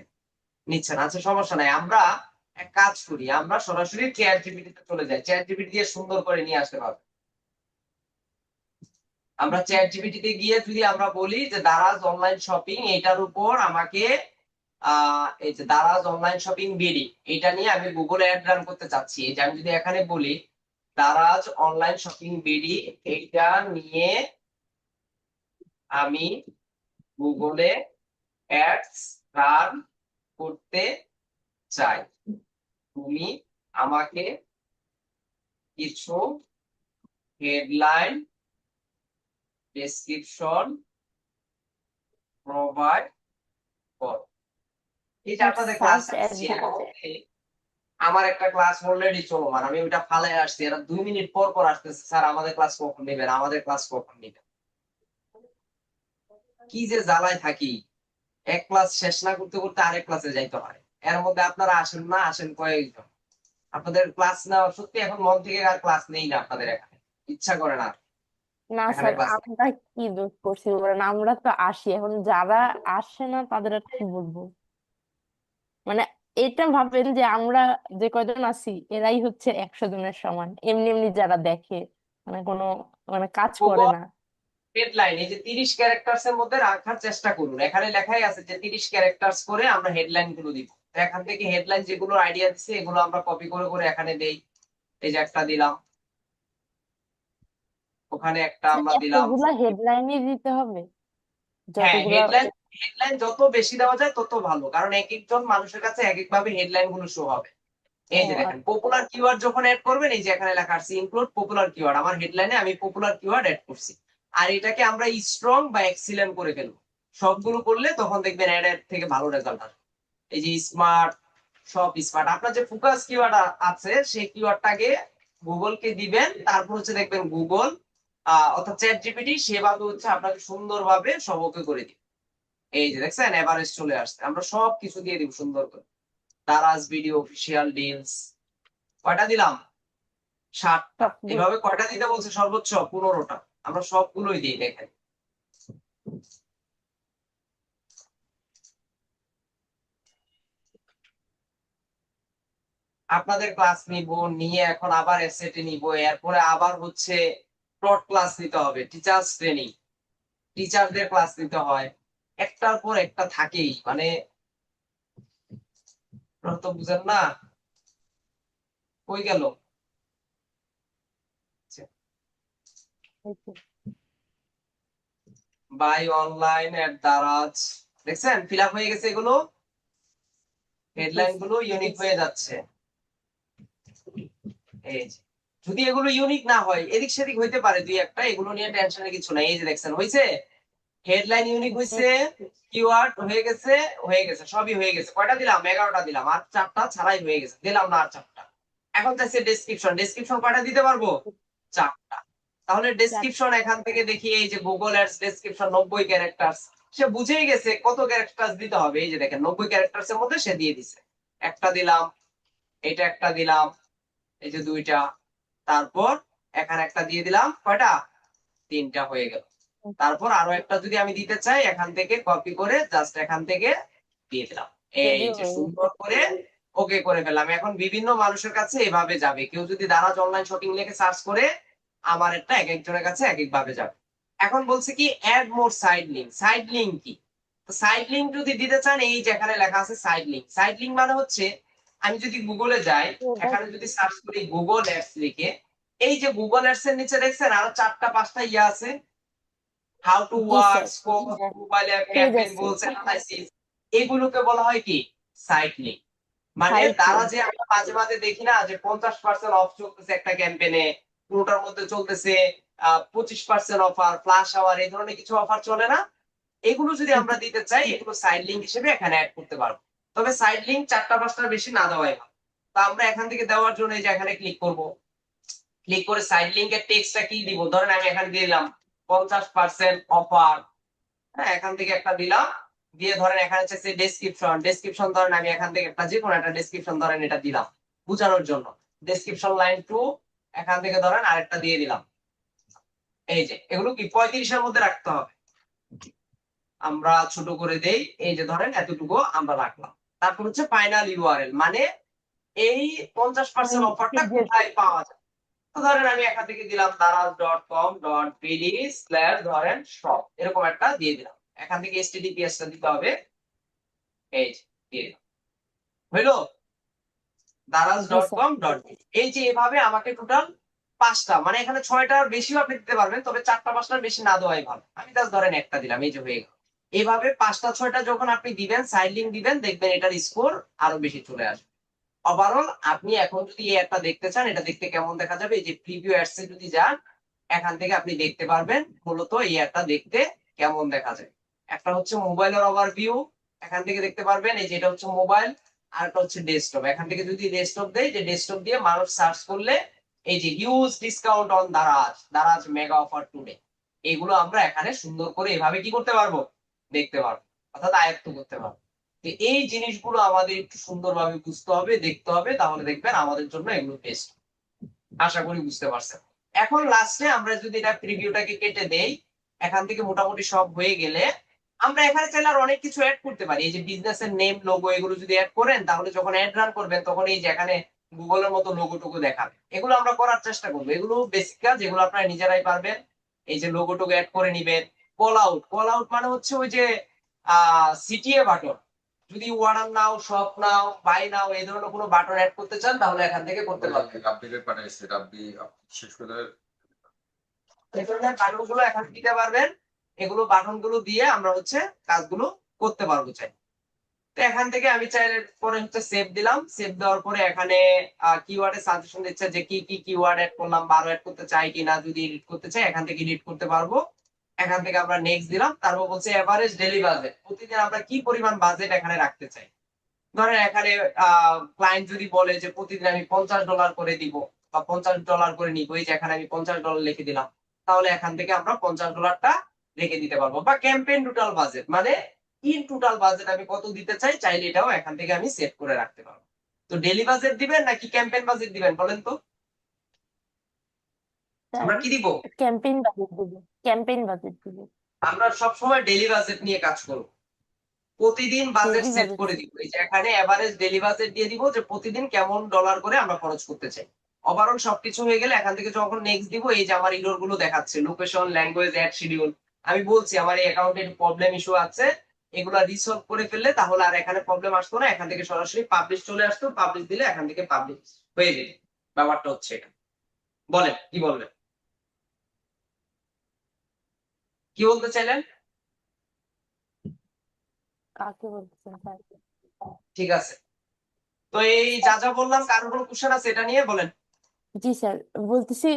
Speaker 1: নিচ্ছে না, আচ্ছা সমস্যা নাই। আমরা এক কাজ করি, আমরা সরাসরি চ্যাট জিপিটি তে চলে যাই, চ্যাট জিপিটি দিয়ে সুন্দর করে নিয়ে আসতে পারবো। আমরা চ্যাট জিপিটি তে গিয়ে যদি আমরা বলি যে দারাজ অনলাইন শপিং, এটার উপর আমাকে এই যে দারাজ অনলাইন শপিং বিডি, এটা নিয়ে আমি গুগলে অ্যাড রান করতে চাচ্ছি, এই যে আমি যদি এখানে বলি দারাজ অনলাইন শপিং বিডি, এইটা নিয়ে আমি গুগলে অ্যাডস রান করতে চাই, তুমি আমাকে কিছু হেডলাইন ডেসক্রিপশন প্রোভাইড কর। এই যে আপনাদের ক্লাস আমার একটা ক্লাস অলরেডি চলমান, আমি ওইটা ফালায় আসছি, এরা 2 মিনিট পর পর আসতেছে, স্যার আমাদের ক্লাস কখন নেবেন, আমাদের ক্লাস কখন নেবেন। কি যে জ্বালায় থাকি, এক ক্লাস শেষ না করতে করতে আরেক ক্লাসে যাইতে হয়, এর মধ্যে আপনারা আসেন না, আসেন কয়েকজন। আপনাদের ক্লাস নেওয়া সত্যি এখন মন থেকে আর ক্লাস নেই না, আপনাদের এখানে ইচ্ছা করে না
Speaker 2: না
Speaker 1: এখানে
Speaker 2: স্যার,
Speaker 1: ক্লাস।
Speaker 2: আমরা কি দোষ করছি বলেন? আমরা তো আসি, এখন যারা আসে না তাদের আর কি বলবো? মানে এটা ভাবেন যে আমরা যে কয়জন আছি এরাই হচ্ছে 100 জনের সমান, এমনি এমনি যারা দেখে, মানে কোনো মানে কাজ করে না।
Speaker 1: হেডলাইন এই যে 30 ক্যারেক্টার্স এর মধ্যে রাখার চেষ্টা করুন, এখানে লেখাই আছে যে 30 ক্যারেক্টার্স করে আমরা হেডলাইন গুলো দিব। তো এখান থেকে হেডলাইন যেগুলো আইডিয়া দিচ্ছে এগুলো আমরা কপি করে করে এখানে দেই, এই যে একটা দিলাম, ওখানে একটা আমরা দিলাম।
Speaker 2: এতগুলা হেডলাইনই দিতে হবে?
Speaker 1: হ্যাঁ,
Speaker 2: যতগুলা
Speaker 1: হেডলাইন হেডলাইন যত বেশি দেওয়া যায় তত ভালো, কারণ এক একজন মানুষের কাছে এক এক ভাবে হেডলাইন গুলো শো হবে। এই যে দেখেন পপুলার কিওয়ার্ড যখন অ্যাড করবেন, এই যে এখানে লেখা আছে ইনক্লুড পপুলার কিওয়ার্ড, আমার হেডলাইনে আমি পপুলার কিওয়ার্ড অ্যাড করছি। আর এটাকে আমরা স্ট্রং বা এক্সিলেন্ট করে ফেলবো, সবগুলো করলে তখন দেখবেন অ্যাড থেকে ভালো রেজাল্ট আসবে। এই যে স্মার্ট, সব স্মার্ট। আপনার যে ফোকাস কিওয়ার্ড আছে সেই কিওয়ার্ডটাকে গুগলকে দিবেন, তারপর হচ্ছে দেখবেন গুগল অর্থাৎ চ্যাট জিপিটি সেভাবে হচ্ছে আপনাকে সুন্দরভাবে সব ওকে করে দিবে। এই যে দেখছেন এভারেজ চলে আসছে, আমরা সব কিছু দিয়ে দিব সুন্দর করে। দারাজ ভিডিও অফিসিয়াল ডিলস কয়টা দিলাম? 7টা।
Speaker 2: সবগুলো
Speaker 1: এভাবে কয়টা দিতে বলছে? সর্বোচ্চ 15টা। আমরা সবগুলোই দিই, দেখেন। আপনাদের ক্লাস নিব, নিয়ে এখন আবার এসএটি নিব, এরপরে আবার হচ্ছে প্লট ক্লাস নিতে হবে, টিচার্স ট্রেনিং, টিচারদের ক্লাস নিতে হয়, একটার পর একটা থাকেই, মানে আপনারা তো বুঝেন না। কই গেল? বাই অনলাইন এট দারাজ, দেখছেন ফিল আপ হয়ে গেছে, এগুলো হেডলাইন গুলো ইউনিক হয়ে যাচ্ছে। এই যে যদি এগুলো ইউনিক না হয়, এদিক সেদিক হইতে পারে দুই একটা, এগুলো নিয়ে টেনশনের কিছু নাই। এই যে দেখছেন হয়েছে, হেডলাইন ইউনিক হয়েছে, কিওয়ার্ড হয়ে গেছে, সবই হয়ে গেছে। কয়টা দিলাম? 11টা দিলাম, আর 4টা ছাড়াই হয়ে গেছে, দিলাম না আর 4টা। এখন চাইছে ডেসক্রিপশন, ডেসক্রিপশন কয়টা দিতে পারবো? 4টা। তাহলে ডেসক্রিপশন এখান থেকে দেখি, এই যে গুগল অ্যাডস ডেসক্রিপশন 90 ক্যারেক্টারস, সে বুঝেই গেছে কত ক্যারেক্টারস দিতে হবে। এই যে দেখেন 90 ক্যারেক্টারস এর মধ্যে সে দিয়ে দিছে। একটা দিলাম, এটা একটা দিলাম, এই যে 2টা, তারপর এখানে একটা দিয়ে দিলাম, কয়টা? 3টা হয়ে গেল। তারপর আরো একটা যদি আমি দিতে চাই, এখান থেকে কপি করে জাস্ট এখান থেকে দিয়ে দিলাম। এই
Speaker 2: রেডি
Speaker 1: যে
Speaker 2: হয়ে
Speaker 1: সুন্দর করে ওকে করে ফেললাম। এখন বিভিন্ন মানুষের কাছে এভাবে যাবে, কেউ যদি দারাজ অনলাইন শপিং লিখে সার্চ করে, আমার একটা এক একজনের কাছে এক এক ভাবে যাবে। এখন বলছে কি ad more site link. Site link কি? তো সাইড লিংক যদি দিতে চান, এই যেখানে লেখা আছে সাইড লিংক। সাইড লিংক মানে হচ্ছে আমি যদি গুগলে যাই, এখানে যদি সার্চ করি গুগল অ্যাডস লিখে, এই যে গুগল অ্যাডস এর নিচে দেখছেন আরো 4টা 5টা ইয়া আছে, how to
Speaker 2: G
Speaker 1: work,
Speaker 2: sir,
Speaker 1: scope, mobile app,
Speaker 2: page
Speaker 1: campaign
Speaker 2: আছে,
Speaker 1: গোলস, অ্যানালাইসিস, এগুলোকে বলা হয় কি? Site link. মানে
Speaker 2: সাইট
Speaker 1: তারা
Speaker 2: লিংক।
Speaker 1: যে আমরা মাঝে মাঝে দেখি না যে 50% অফ চলতেছে একটা ক্যাম্পেইনে, পুরোটার মধ্যে চলতেছে 25% অফার, ফ্ল্যাশ আওয়ার, এই ধরনের কিছু অফার চলে না? এগুলো যদি আমরা দিতে চাই, এগুলো সাইড লিংক হিসেবে এখানে অ্যাড করতে পারবো। তবে সাইড লিংক 4টা 5টার বেশি না দেওয়াই ভালো। তো আমরা এখান থেকে দেওয়ার জন্য এই যে এখানে ক্লিক করব, ক্লিক করে সাইড লিংকের টেক্সটটা কি দিব? ধরেন আমি এখানে দিয়ে দিলাম 50% অফার, হ্যাঁ এখান থেকে একটা দিলাম, দিয়ে ধরেন এখানে হচ্ছে ডেসক্রিপশন, ডেসক্রিপশন ধরেন আমি এখান থেকে একটা যে কোনো একটা ডেসক্রিপশন ধরেন এটা দিলাম বোঝানোর জন্য, ডেসক্রিপশন লাইন 2, এখান থেকে ধরেন আরেকটা দিয়ে দিলাম। এই যে এগুলো কি 35-এর মধ্যে রাখতে হবে, আমরা ছোট করে দেই, এই যে ধরেন এতটুকু আমরা রাখলাম। তারপর হচ্ছে ফাইনাল ইউআরএল, মানে এই 50% অফারটা কোথায় পাওয়া যায়। তো ধরেন আমি এখান থেকে দিলাম daraz.com.bd/ ধরেন শপ, এরকম একটা দিয়ে দিলাম। এখান থেকে HTTPS টা দিতে হবে, এই যে দিয়ে দিলাম, হইলো
Speaker 2: জি স্যার।
Speaker 1: daraz.com.bd। এই যে এভাবে আমাকে টোটাল 5টা, মানে এখানে 6টার বেশিও আপনি দিতে পারবেন, তবে 4টা 5টার বেশি না দেওয়াই ভালো। আমি জাস্ট ধরেন একটা দিলাম, এই যে হয়ে গেল। এভাবে 5টা 6টা যখন আপনি দিবেন, সাইড লিংক দিবেন, দেখবেন এটার স্কোর আরো বেশি চলে আসবে। ওভারঅল আপনি এখন যদি এই অ্যাডটা দেখতে চান, এটা দেখতে কেমন দেখা যাবে, এই যে প্রিভিউ অ্যাডস এ যদি যান, এখান থেকে আপনি দেখতে পারবেন মূলত এই অ্যাডটা দেখতে কেমন দেখা যায়। একটা হচ্ছে মোবাইলের ওভারভিউ, এখান থেকে দেখতে পারবেন, এই যে এটা হচ্ছে মোবাইল, আর একটা হচ্ছে ডেস্কটপ। এখান থেকে যদি ডেস্কটপ দেই, যে ডেস্কটপ দিয়ে মানুষ সার্চ করলে এই যে huge discount on Daraz, Daraz mega offer today, এগুলো আমরা এখানে সুন্দর করে এভাবে কি করতে পারবো? দেখতে পারবো, অর্থাৎ আয়ত্ত করতে পারবো। তো এই জিনিসগুলো আমাদের একটু সুন্দরভাবে বুঝতে হবে, দেখতে হবে, তাহলে দেখবেন আমাদের জন্য এগুলো বেস্ট। আশা করি বুঝতে পারছেন। এখন লাস্টে আমরা যদি এটা প্রিভিউটাকে কেটে দেই, এখান থেকে মোটামুটি সব হয়ে গেলে আমরা এখানে চাইলে আর অনেক কিছু অ্যাড করতে পারি। এই যে বিজনেসের নেম, লোগো, এগুলো যদি অ্যাড করেন, তাহলে যখন অ্যাড রান করবেন তখন এই যে এখানে গুগলের মতো লোগো টোগো দেখাবে। এগুলো আমরা করার চেষ্টা করবো, এগুলো বেসিক কাজ, এগুলো আপনারা নিজেরাই পারবেন। এই যে লোগো টোগো অ্যাড করে নিবেন। কল আউট, কল আউট মানে হচ্ছে ওই যে সিটিএ বাটন, যদি order now, shop now, buy now, এই ধরনের কোনো বাটন অ্যাড করতে চান, তাহলে এখান থেকে করতে পারবেন।
Speaker 7: আপডেটেড পাঠাইছে, আপনি শেষ করে
Speaker 1: এই ধরনের বাটন গুলো এখান দিতে পারবেন। এগুলো বাটন গুলো দিয়ে আমরা হচ্ছে কাজগুলো করতে পারবো চাই। তো এখান থেকে আমি চাইলে পরে হচ্ছে সেভ দিলাম, সেভ দেওয়ার পরে এখানে কিওয়ার্ডে সাজেশন দিচ্ছে যে কি কি কিওয়ার্ড অ্যাড করলাম, বারো অ্যাড করতে চাই কিনা, যদি এডিট করতে চাই এখান থেকে এডিট করতে পারবো। এখান থেকে আমরা নেক্সট দিলাম, তারপর বলছে এভারেজ ডেইলি বাজেট, প্রতিদিন আমরা কি পরিমাণ বাজেট এখানে রাখতে চাই। ধরেন এখানে ক্লায়েন্ট যদি বলে যে প্রতিদিন আমি $50 করে দিব বা $50 করে নিবো, এই যে এখানে আমি $50 লিখে দিলাম, তাহলে এখান থেকে আমরা $50টা রেখে দিতে পারবো। বা ক্যাম্পেইন টোটাল বাজেট মানে ইন টোটাল বাজেট আমি কত দিতে চাই, চাইলে এটাও এখান থেকে আমি সেট করে রাখতে পারবো। তো ডেইলি বাজেট দিবেন নাকি ক্যাম্পেইন বাজেট দিবেন বলেন তো?
Speaker 2: স্যার
Speaker 1: আমরা কি দিব?
Speaker 2: ক্যাম্পেইন বাজেট দিব, ক্যাম্পেইন বাজেট দিব,
Speaker 1: আমরা সবসময় ডেইলি বাজেট নিয়ে কাজ করব, প্রতিদিন বাজেট
Speaker 2: ডেইলি
Speaker 1: সেট
Speaker 2: বাজেট।
Speaker 1: করে দিব। এই যে এখানে এভারেজ ডেইলি বাজেট দিয়ে দিব যে প্রতিদিন কেমন ডলার করে আমরা খরচ করতে চাই। ওভারঅল সবকিছু হয়ে গেলে এখান থেকে যখন নেক্সট দিব, এই যে আমার ইরর গুলো দেখাচ্ছে, লোকেশন, ল্যাঙ্গুয়েজ, অ্যাড শিডিউল। আমি বলছি আমার এই অ্যাকাউন্টে প্রবলেম ইস্যু আছে, এগুলা রিসলভ করে ফেললে তাহলে আর এখানে প্রবলেম আসতো না, এখান থেকে সরাসরি পাবলিশ চলে আসতো, পাবলিশ দিলে এখান থেকে পাবলিশ হয়ে যেত। ব্যাপারটা হচ্ছে এটা। বলেন কি বলবেন, কি বলতে চাইলেন?
Speaker 2: কাকে বলতেছেন স্যার?
Speaker 1: ঠিক আছে, তো এই যা যা বললাম কারোর কোনো কোশ্চেন আছে এটা নিয়ে বলেন।
Speaker 2: জি স্যার, বলতেছি